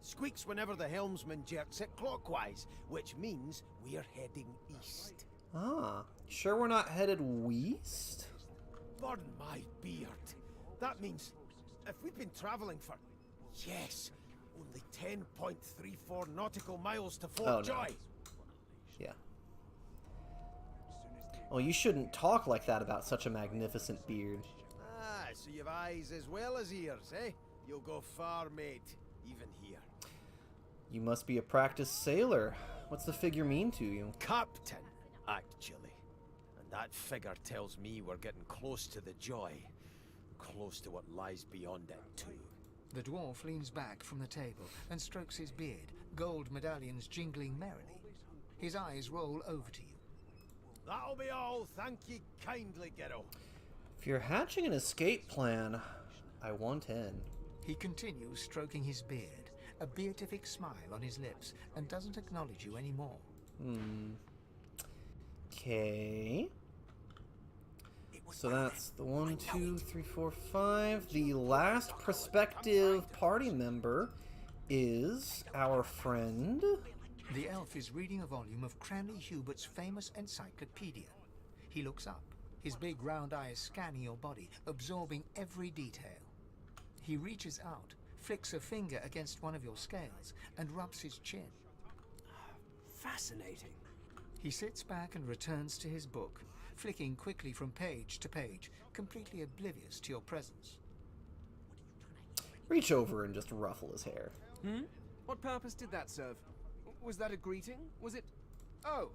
Squeaks whenever the helmsman jerks it clockwise, which means we're heading east. Ah, sure we're not headed west? Burn my beard. That means if we've been travelling for, yes, only 10.34 nautical miles to Fort Oh, no. Joy. Yeah. Well, you shouldn't talk like that about such a magnificent beard. Ah, so you've eyes as well as ears, eh? You'll go far, mate, even here. You must be a practiced sailor. What's the figure mean to you? Captain, actually. And that figure tells me we're getting close to the Joy. Close to what lies beyond it, too. The dwarf leans back from the table and strokes his beard, gold medallions jingling merrily. His eyes roll over to you. That'll be all, thank ye kindly, Gero. If you're hatching an escape plan, I want in. He continues stroking his beard, a beatific smile on his lips, and doesn't acknowledge you anymore. Okay. So that's the 1, 2, 3, 4, 5. The last prospective party member is our friend. The elf is reading a volume of Cranley Hubert's famous encyclopedia. He looks up, his big round eyes scanning your body, absorbing every detail. He reaches out, flicks a finger against one of your scales, and rubs his chin. Fascinating. He sits back and returns to his book, flicking quickly from page to page, completely oblivious to your presence. Reach over and just ruffle his hair. What purpose did that serve? Was that a greeting? Was it... Oh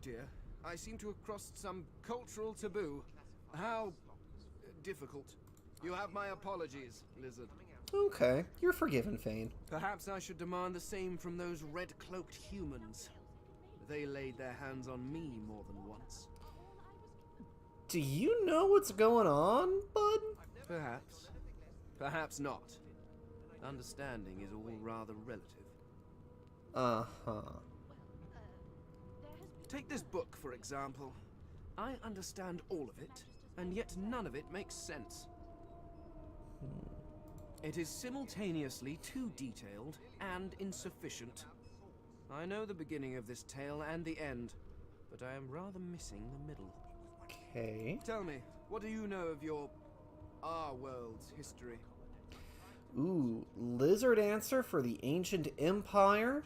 dear. I seem to have crossed some cultural taboo. How... difficult. You have my apologies, Lizard. Okay, you're forgiven, Fane. Perhaps I should demand the same from those red-cloaked humans. They laid their hands on me more than once. Do you know what's going on, bud? Perhaps. Perhaps not. Understanding is all rather relative. Uh-huh. Take this book, for example. I understand all of it, and yet none of it makes sense. It is simultaneously too detailed and insufficient. I know the beginning of this tale and the end, but I am rather missing the middle. Okay. Tell me, what do you know of our world's history? Ooh, lizard answer for the ancient empire?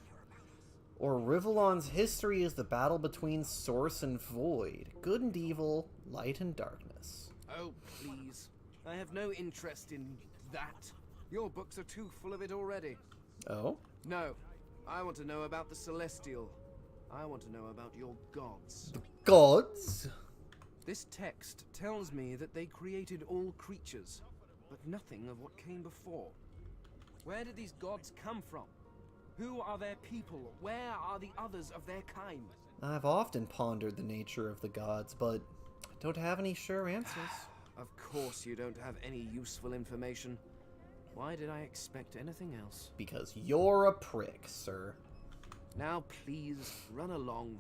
Or Rivellon's history is the battle between source and void, good and evil, light and darkness. Oh, please. I have no interest in that. Your books are too full of it already. Oh? No. I want to know about the Celestial. I want to know about your gods. The gods? This text tells me that they created all creatures, but nothing of what came before. Where did these gods come from? Who are their people? Where are the others of their kind? I've often pondered the nature of the gods, but I don't have any sure answers. Of course you don't have any useful information. Why did I expect anything else? Because you're a prick, sir. Now please, run along.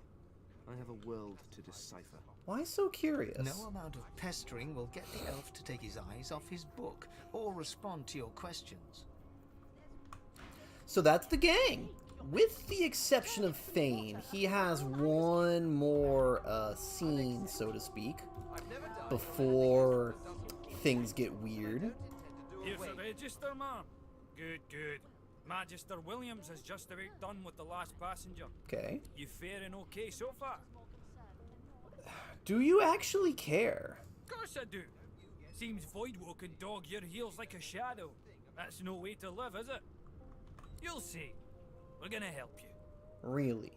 I have a world to decipher. Why so curious? No amount of pestering will get the elf to take his eyes off his book or respond to your questions. So that's the gang. With the exception of Fane, he has one more scene, so to speak, before things get weird. Here's the register, ma'am. Good, good. Magister Williams has just about done with the last passenger. Okay. You faring okay so far? Do you actually care? Of course I do. Seems Voidwalk can dog your heels like a shadow. That's no way to live, is it? You'll see. We're gonna help you. Really?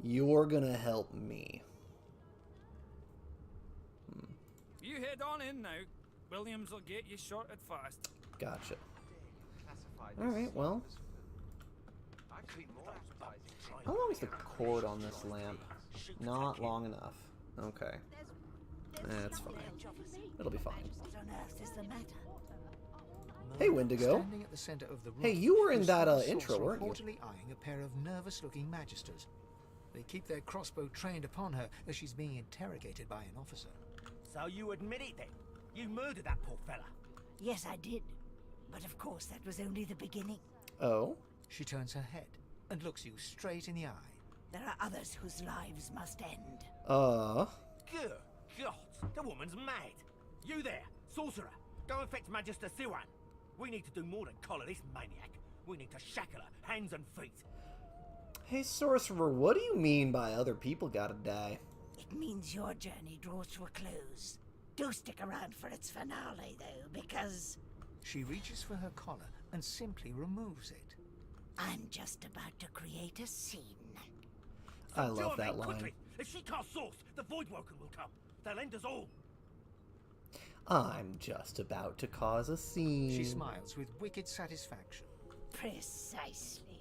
You're gonna help me. You head on in now. Williams will get you sorted fast. Gotcha. Alright, well. How long is the cord on this lamp? Not long enough. Okay. That's fine. It'll be fine. What on earth is the matter? Hey, Wendigo. Standing at the center of the room, Hey, you were in is that the intro, sorcerer weren't you? haughtily eyeing a pair of nervous-looking magisters. They keep their crossbow trained upon her as she's being interrogated by an officer. So you admit it then? You murdered that poor fella? Yes, I did. But of course, that was only the beginning. Oh? She turns her head and looks you straight in the eye. There are others whose lives must end. Good God, the woman's mad. You there, sorcerer, go and fetch Magister Siwan. We need to do more than collar this maniac. We need to shackle her, hands and feet. Hey, sorcerer, what do you mean by other people gotta die? It means your journey draws to a close. Do stick around for its finale, though, because... She reaches for her collar and simply removes it. I'm just about to create a scene. I love that line. Quickly. If she casts source, the Voidwoken will come. They'll end us all. I'm just about to cause a scene. She smiles with wicked satisfaction. Precisely.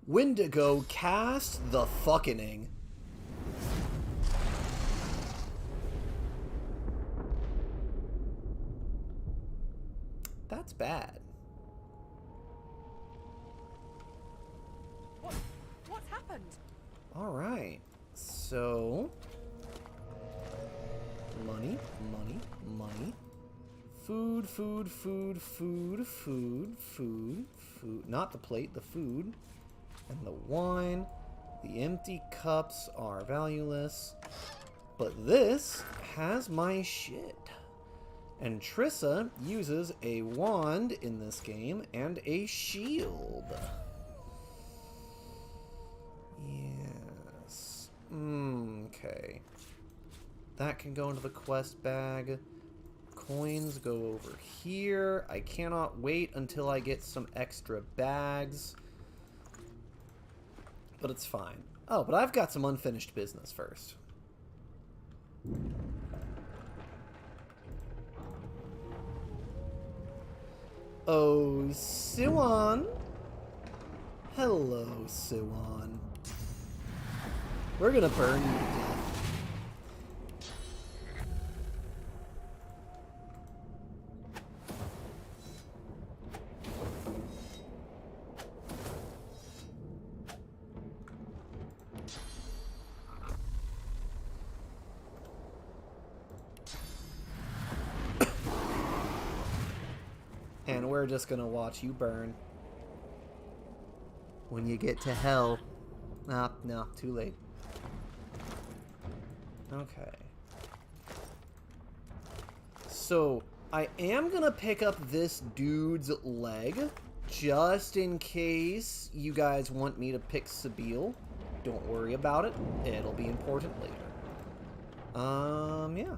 Wendigo cast the fucking-ing. That's bad. What's happened? Alright. So... Money, money, money. Food, food, food, food, food, food, food. Not the plate, the food. And the wine. The empty cups are valueless. But this has my shit. And Trissa uses a wand in this game and a shield. Yes. Okay. That can go into the quest bag. Coins go over here. I cannot wait until I get some extra bags. But it's fine. Oh, but I've got some unfinished business first. Oh, Siwan. Hello, Siwan. We're gonna burn you to death. And we're just gonna watch you burn. When you get to hell. Ah, no, too late. Okay. So, I am gonna pick up this dude's leg, just in case you guys want me to pick Sabile. Don't worry about it. It'll be important later. Yeah.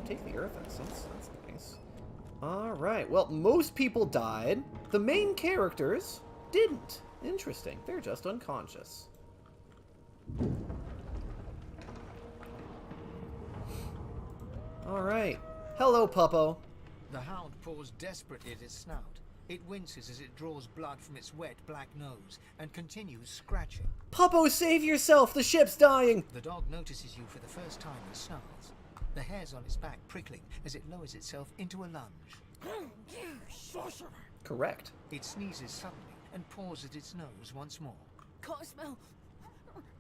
Take the earth essence. That's nice. Alright, well, most people died. The main characters didn't. Interesting. They're just unconscious. Alright. Hello, Puppo. The hound paws desperately at its snout. It winces as it draws blood from its wet black nose and continues scratching. Puppo, save yourself! The ship's dying! The dog notices you for the first time and snarls. The hairs on its back prickling as it lowers itself into a lunge. Sorcerer! Correct. It sneezes suddenly and paws at its nose once more. Can't smell.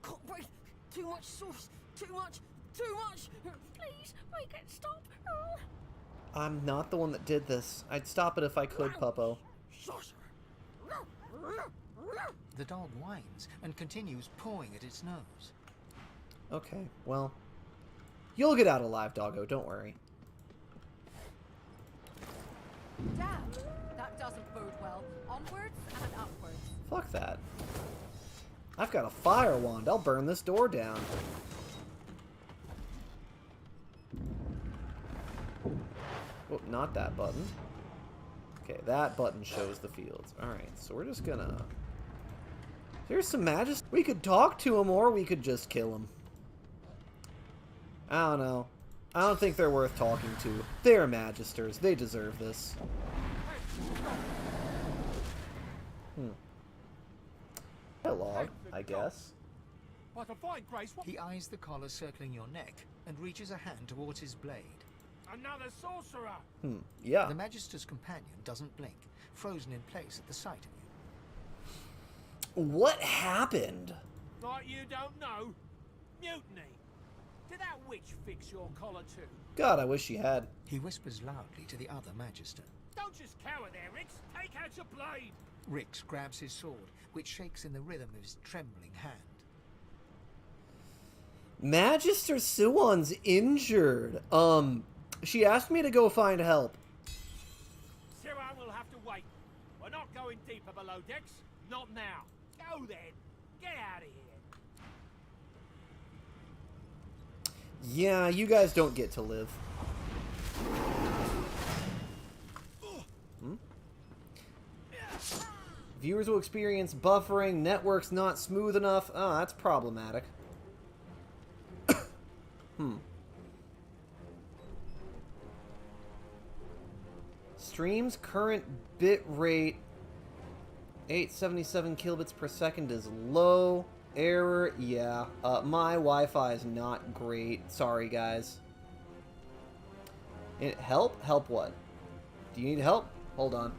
Can't breathe. Too much sauce. Too much. Too much. Please, make it stop. I'm not the one that did this. I'd stop it if I could, Puppo. Sorcerer! The dog whines and continues pawing at its nose. Okay, well... You'll get out alive, doggo, don't worry. Damn, that doesn't bode well. Onwards and upwards. Fuck that. I've got a fire wand. I'll burn this door down. Oh, not that button. Okay, that button shows the fields. Alright, so we're just gonna... There's some magic. We could talk to him or we could just kill him. I don't know. I don't think they're worth talking to. They're magisters. They deserve this. Dialogue, I guess. But a fine grace. He eyes the collar circling your neck and reaches a hand towards his blade. Another sorcerer! Yeah. The Magister's companion doesn't blink, frozen in place at the sight of you. What happened? Like you don't know? Mutiny! Did that witch fix your collar too? God, I wish she had. He whispers loudly to the other Magister. Don't just cower there, Riggs. Take her Catch a blade! Rix grabs his sword, which shakes in the rhythm of his trembling hand. Magister Siwan's injured. She asked me to go find help. Siwan will have to wait. We're not going deeper below decks. Not now. Go then. Get out of here. Yeah, you guys don't get to live. Viewers will experience buffering, network's not smooth enough. Oh, that's problematic. Stream's current bit rate 877 kilobits per second is low. Error, yeah. My Wi-Fi is not great. Sorry, guys. Help? Help what? Do you need help? Hold on.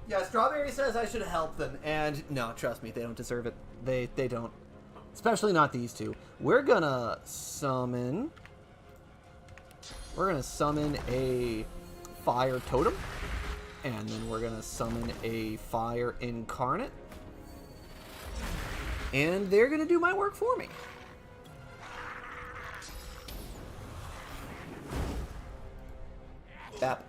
Yeah, Strawberry says I should help them, and no, trust me, they don't deserve it. They don't. Especially not these two. We're gonna summon a fire totem, and then we're gonna summon a fire incarnate, and they're gonna do my work for me. Bap.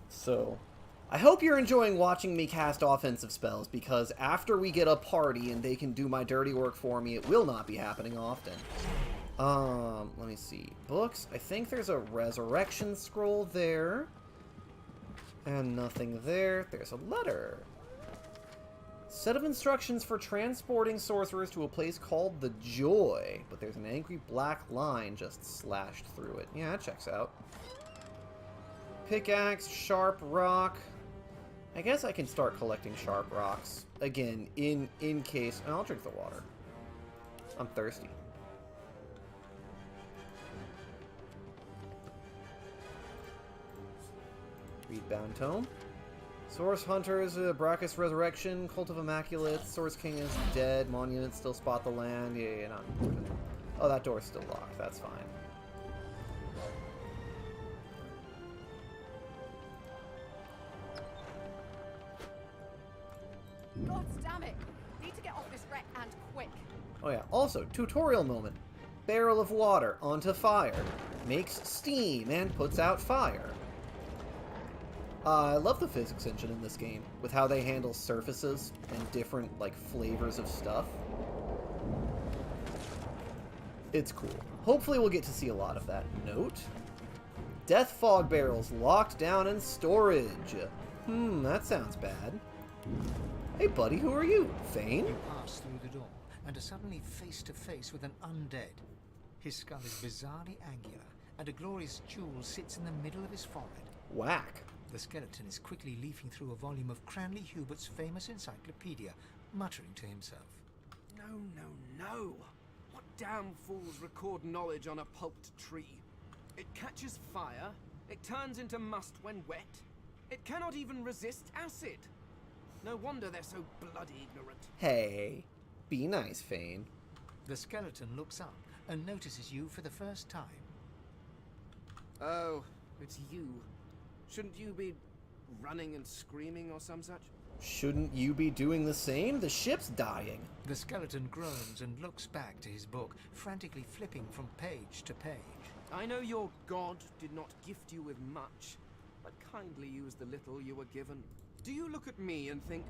So, I hope you're enjoying watching me cast offensive spells, because after we get a party and they can do my dirty work for me, it will not be happening often. Let me see. Books. I think there's a resurrection scroll there. And nothing there. There's a letter. Set of instructions for transporting sorcerers to a place called the Joy. But there's an angry black line just slashed through it. Yeah, that checks out. Pickaxe, sharp rock. I guess I can start collecting sharp rocks. Again, in case... And I'll drink the water. I'm thirsty. Read Bound Tome. Source Hunters, Brachus Resurrection, Cult of Immaculate, Source King is dead, Monuments still spot the land. Yeah, not important. Oh, that door's still locked. That's fine. God damn it! Need to get off this wreck and quick. Oh yeah, also, tutorial moment. Barrel of water onto fire. Makes steam and puts out fire. I love the physics engine in this game, with how they handle surfaces and different, like, flavors of stuff. It's cool. Hopefully we'll get to see a lot of that. Note. Death fog barrels locked down in storage. That sounds bad. Hey buddy, who are you? Fane? You pass through the door and are suddenly face to face with an undead. His skull is bizarrely angular, and a glorious jewel sits in the middle of his forehead. Whack. The skeleton is quickly leafing through a volume of Cranley Hubert's famous encyclopedia, muttering to himself. No. What damn fools record knowledge on a pulped tree? It catches fire, it turns into must when wet, it cannot even resist acid. No wonder they're so bloody ignorant. Hey, be nice, Fane. The skeleton looks up and notices you for the first time. Oh, it's you. Shouldn't you be running and screaming or some such? Shouldn't you be doing the same? The ship's dying. The skeleton groans and looks back to his book, frantically flipping from page to page. I know your god did not gift you with much, but kindly use the little you were given. Do you look at me and think,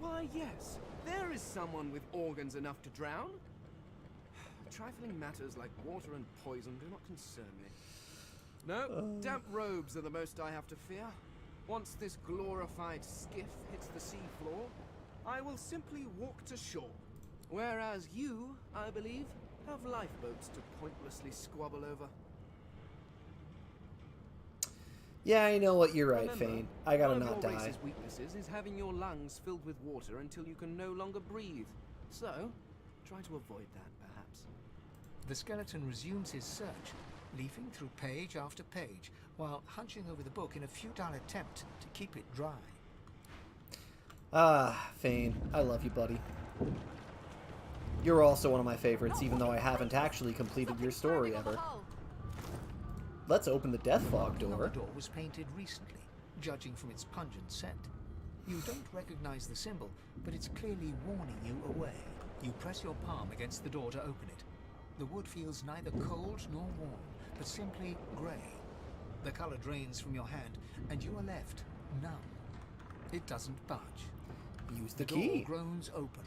why yes, there is someone with organs enough to drown? Trifling matters like water and poison do not concern me. No, damp robes are the most I have to fear. Once this glorified skiff hits the sea floor, I will simply walk to shore. Whereas you, I believe, have lifeboats to pointlessly squabble over. Yeah, I know what you're right, Remember, Fane. I gotta one of not your die. race's weaknesses is having your lungs filled with water until you can no longer breathe. So, try to avoid that, perhaps. The skeleton resumes his search, leafing through page after page, while hunching over the book in a futile attempt to keep it dry. Ah, Fane, I love you, buddy. You're also one of my favorites, even though I haven't actually completed your story ever. Let's open the Death Fog door. The door was painted recently, judging from its pungent scent. You don't recognize the symbol, but it's clearly warning you away. You press your palm against the door to open it. The wood feels neither cold nor warm, but simply grey. The color drains from your hand, and you are left numb. It doesn't budge. Use the door key. groans open,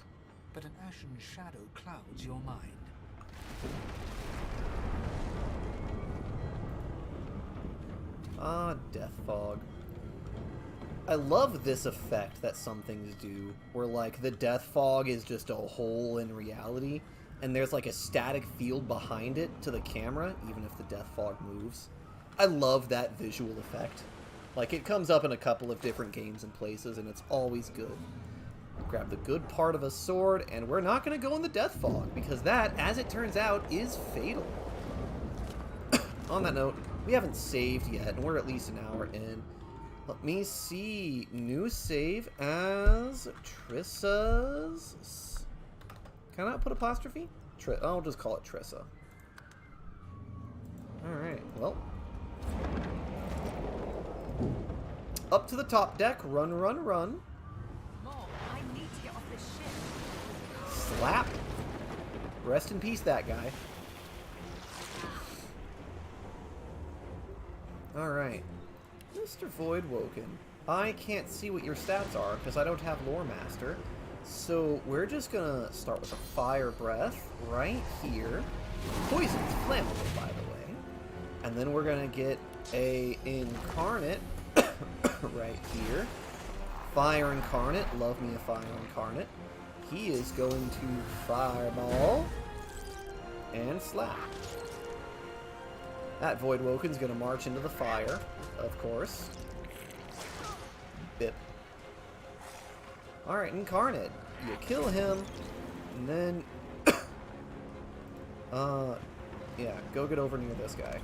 but an ashen shadow clouds your mind. Ah, Death Fog. I love this effect that some things do, where like the Death Fog is just a hole in reality, and there's like a static field behind it to the camera, even if the Death Fog moves. I love that visual effect. Like, it comes up in a couple of different games and places, and it's always good. Grab the good part of a sword, and we're not going to go in the Death Fog, because that, as it turns out, is fatal. On that note, we haven't saved yet, and we're at least an hour in. Let me see. New save as Trissa's... Can I put apostrophe? I'll just call it Trissa. Alright, well. Up to the top deck. Run, run, run. Mom, I need to get off this ship. Slap. Rest in peace, that guy. Alright. Mr. Voidwoken, I can't see what your stats are because I don't have Lore Master. So we're just gonna start with a Fire Breath right here. Poison's flammable, by the way. And then we're gonna get a Incarnate right here. Fire Incarnate, love me a Fire Incarnate. He is going to Fireball and Slap. That Voidwoken's gonna march into the fire, of course. Bip. Alright, Incarnate. You kill him, and then... yeah, go get over near this guy.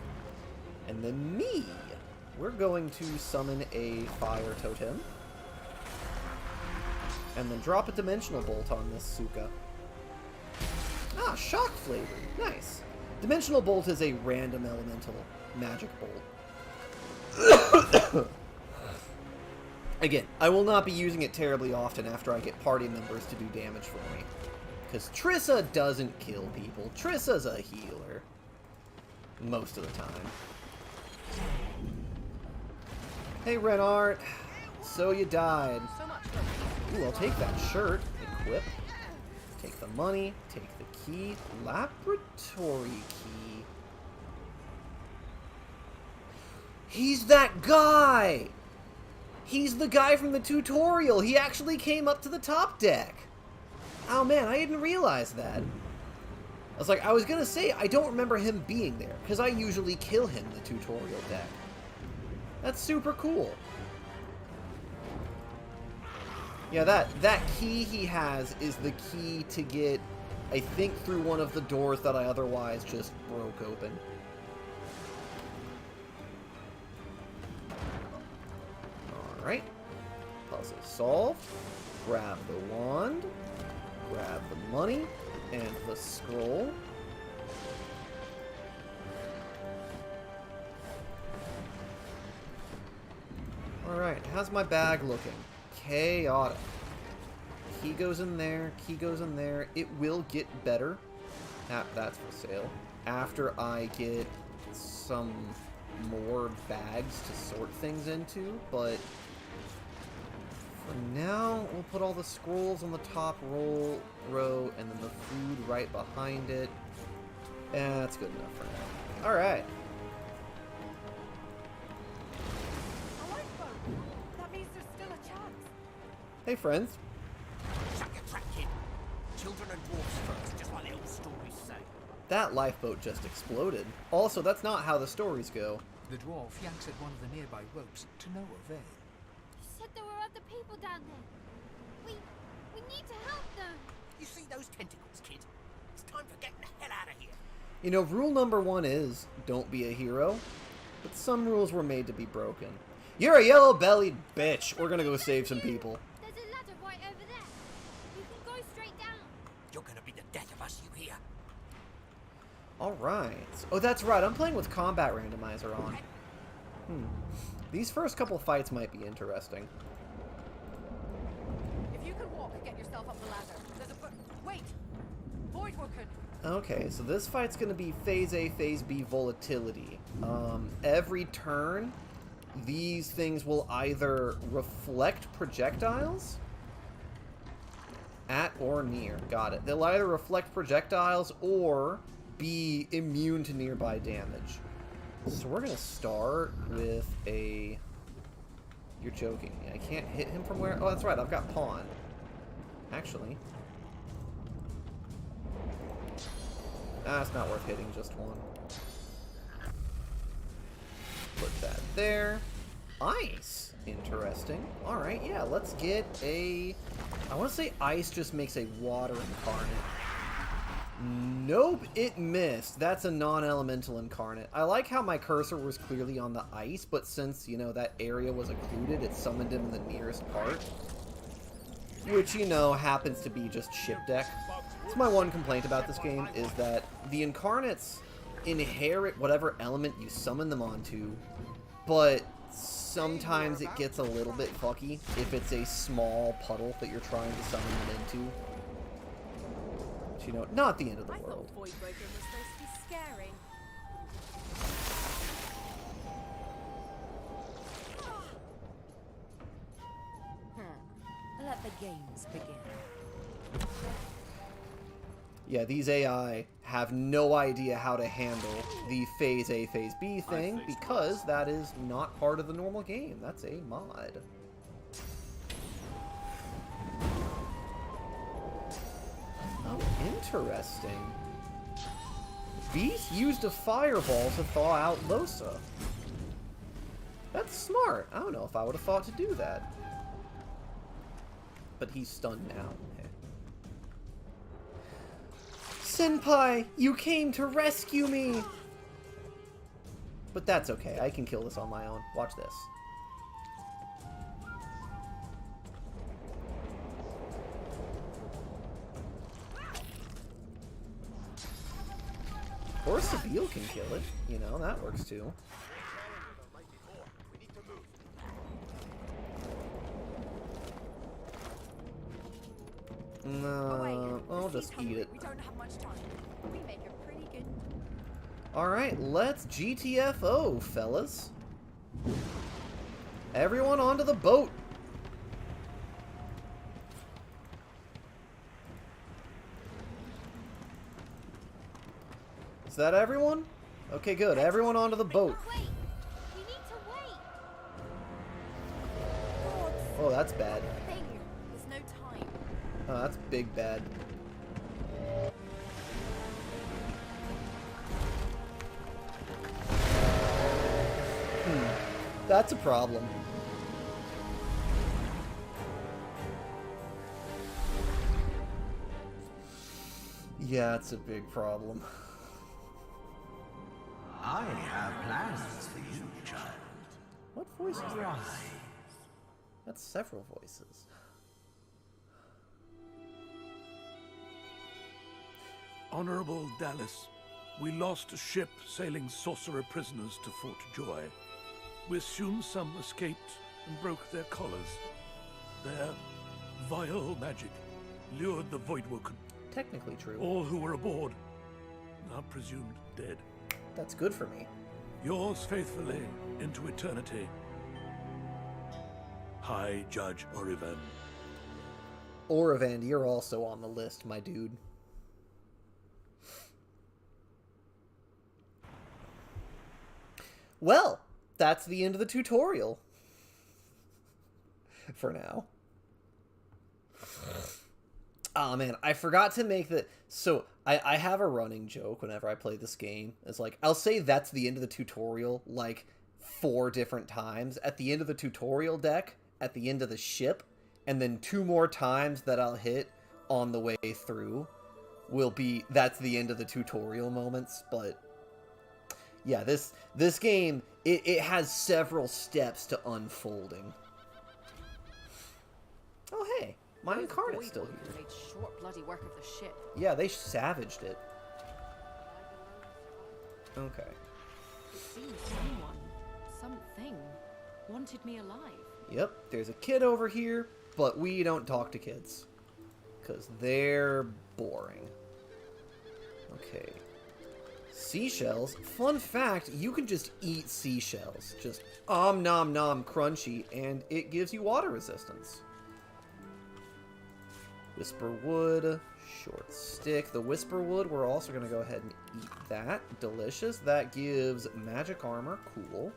And then me! We're going to summon a Fire Totem. And then drop a Dimensional Bolt on this Suka. Ah, Shock Flavor. Nice. Dimensional Bolt is a random elemental magic bolt. Again, I will not be using it terribly often after I get party members to do damage for me. Because Trissa doesn't kill people. Trissa's a healer. Most of the time. Hey, Renard. So you died. Ooh, I'll take that shirt. Equip. Take the money. Take the key. Laboratory key. He's that guy! He's the guy from the tutorial. He actually came up to the top deck. Oh man, I didn't realize that. I was gonna say, I don't remember him being there, because I usually kill him in the tutorial deck. That's super cool. Yeah, that key he has is the key to get, I think, through one of the doors that I otherwise just broke open. Alright. Puzzle solved. Grab the wand. Grab the money. And the scroll. Alright, how's my bag looking? Chaotic. Key goes in there. Key goes in there. It will get better. That's for sale. After I get some more bags to sort things into, but for now, we'll put all the scrolls on the top row, and then the food right behind it. Yeah, that's good enough for now. Alright. That means there's still a chance. Hey, friends. Shut your trap, kid. Children and dwarfs first, just like the old stories say. That lifeboat just exploded. Also, that's not how the stories go. The dwarf yanks at one of the nearby ropes to no avail. You said there were other people down there. We need to help them. You see those tentacles, kid? It's time for getting the hell out of here. You know, rule number 1 is don't be a hero, but some rules were made to be broken. You're a yellow-bellied bitch. We're gonna go save some people. There's a ladder right over there. You can go straight down. You're gonna be the death of us, you hear? Alright. Oh, that's right. I'm playing with combat randomizer on. These first couple fights might be interesting. If you can walk, get yourself up the ladder. There's a wait! Voidwoken! Okay, so this fight's going to be Phase A, Phase B volatility. Every turn, these things will either reflect projectiles at or near. Got it. They'll either reflect projectiles or be immune to nearby damage. So we're going to start with a... You're joking. I can't hit him from where... Oh, that's right. I've got Pawn. Actually... it's not worth hitting just one. Put that there. Ice. Interesting. Alright, yeah, let's get a... I want to say ice just makes a water incarnate. Nope, it missed. That's a non-elemental incarnate. I like how my cursor was clearly on the ice, but since, you know, that area was occluded, it summoned him in the nearest part. Which, you know, happens to be just ship deck. That's my one complaint about this game, is that the incarnates inherit whatever element you summon them onto, but sometimes it gets a little bit fucky if it's a small puddle that you're trying to summon them into. But, you know, not the end of the world. Voidwoken was supposed to be scary. Let the games begin. Yeah, these AI have no idea how to handle the Phase A, Phase B thing, because that is not part of the normal game. That's a mod. Oh, interesting. Beast used a fireball to thaw out Losa. That's smart. I don't know if I would have thought to do that. But he's stunned now. Senpai, you came to rescue me! But that's okay, I can kill this on my own. Watch this. Or Sabille can kill it. You know, that works too. No, I'll just eat it. We don't have much time. We make a pretty good... Alright, let's GTFO, fellas. Everyone onto the boat. Is that everyone? Okay, good. Everyone onto the boat. Wait! We need to wait! Oh, that's bad. Thing. There's no time. Oh, that's big bad. That's a problem. Yeah, it's a big problem. I have plans for you, child. What voice is that? Rise. That's several voices. Honorable Dallas, we lost a ship sailing sorcerer prisoners to Fort Joy. We assume some escaped and broke their collars. Their vile magic lured the Voidwoken. Technically true. All who were aboard are presumed dead. That's good for me. Yours faithfully into eternity, High Judge Orivan. Orivan, you're also on the list, my dude. Well, that's the end of the tutorial. For now. Oh man, I forgot to make the... So, I have a running joke whenever I play this game. It's like, I'll say that's the end of the tutorial, like, 4 different times. At the end of the tutorial deck, at the end of the ship, and then 2 more times that I'll hit on the way through. will be, that's the end of the tutorial moments, but yeah, this game, it has several steps to unfolding. Oh hey, my Incarnate's still here. Made short bloody work of the ship. Yeah, they savaged it. Okay. It seems someone, something, wanted me alive. Yep, there's a kid over here, but we don't talk to kids. Because they're boring. Okay. Seashells. Fun fact, you can just eat seashells. Just nom nom crunchy, and it gives you water resistance. Whisper wood. Short stick. The whisper wood, we're also going to go ahead and eat that. Delicious. That gives magic armor. Cool.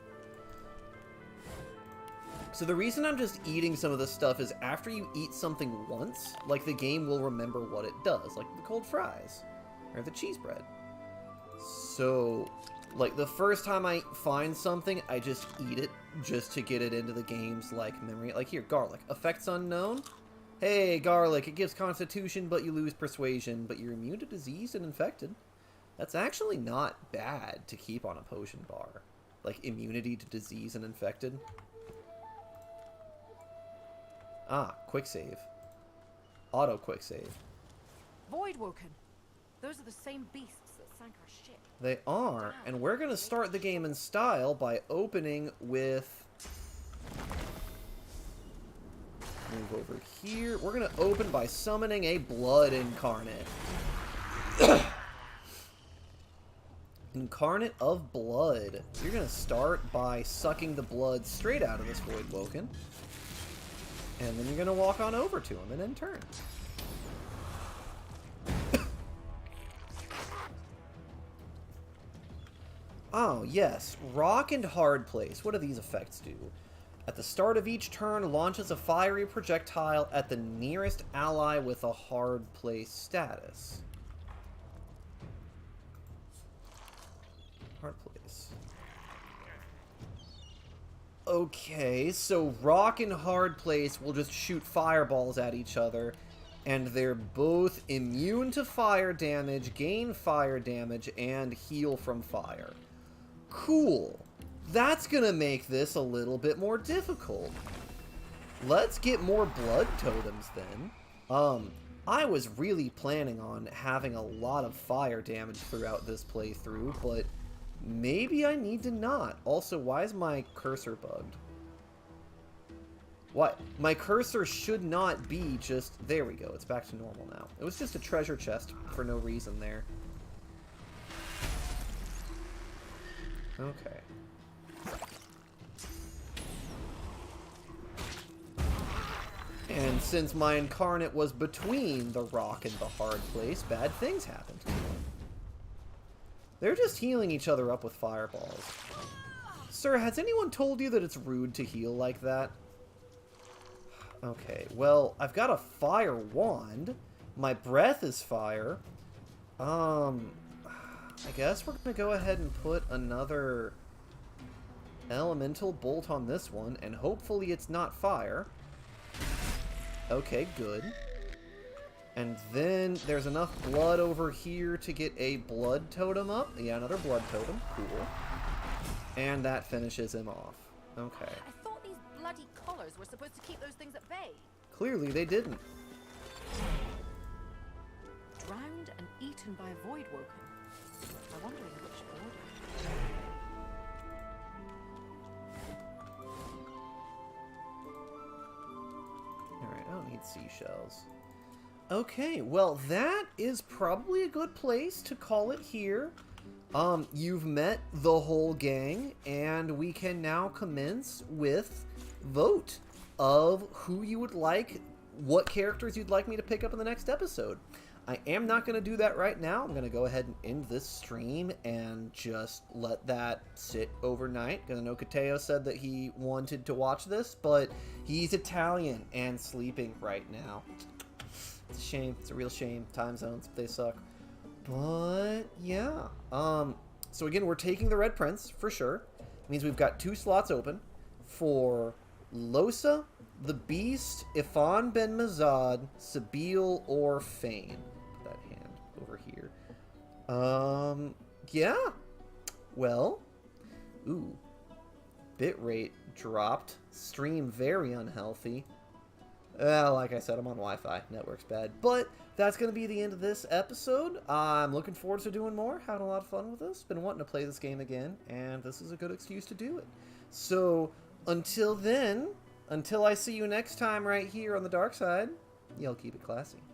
So the reason I'm just eating some of this stuff is after you eat something once, like, the game will remember what it does. Like the cold fries. Or the cheese bread. So, like, the first time I find something, I just eat it just to get it into the game's, like, memory. Like, here, garlic. Effects unknown. Hey, garlic. It gives constitution, but you lose persuasion. But you're immune to disease and infected. That's actually not bad to keep on a potion bar. Like, immunity to disease and infected. Ah, quick save. Auto quick save. Voidwoken. Those are the same beasts that sank our ship. They are, and we're going to start the game in style by opening with... Move over here. We're going to open by summoning a blood incarnate. Incarnate of blood. You're going to start by sucking the blood straight out of this Voidwoken. And then you're going to walk on over to him and then turn. Oh, yes. Rock and Hard Place. What do these effects do? At the start of each turn, launches a fiery projectile at the nearest ally with a Hard Place status. Hard Place. Okay, so Rock and Hard Place will just shoot fireballs at each other, and they're both immune to fire damage, gain fire damage, and heal from fire. Cool. That's gonna make this a little bit more difficult. Let's get more blood totems then. I was really planning on having a lot of fire damage throughout this playthrough, but maybe I need to not. Also, why is my cursor bugged? What? My cursor should not be just... There we go. It's back to normal now. It was just a treasure chest for no reason there. Okay. And since my Incarnate was between the rock and the hard place, bad things happened to him. They're just healing each other up with fireballs. Sir, has anyone told you that it's rude to heal like that? Okay, well, I've got a fire wand. My breath is fire. I guess we're gonna go ahead and put another elemental bolt on this one, and hopefully it's not fire. Okay, good. And then there's enough blood over here to get a blood totem up. Yeah, another blood totem. Cool. And that finishes him off. Okay. I thought these bloody collars were supposed to keep those things at bay. Clearly they didn't. Drowned and eaten by a Voidwoken. I wonder in which order. Alright, I don't need seashells. Okay, well, that is probably a good place to call it here. You've met the whole gang, and we can now commence with vote of who you would like, what characters you'd like me to pick up in the next episode. I am not going to do that right now. I'm going to go ahead and end this stream and just let that sit overnight. Because I know Kateo said that he wanted to watch this, but he's Italian and sleeping right now. It's a shame. It's a real shame. Time zones, they suck. But, yeah. So again, we're taking the Red Prince, for sure. It means we've got 2 slots open for Losa, the Beast, Ifan Ben Mazad, Sabeel, or Fane. Put that hand over Yeah. Well, ooh. Bitrate dropped. Stream very unhealthy. Like I said, I'm on Wi-Fi. Network's bad. But that's going to be the end of this episode. I'm looking forward to doing more. Having a lot of fun with this. Been wanting to play this game again, and this is a good excuse to do it. So, until then, until I see you next time right here on the dark side, y'all keep it classy.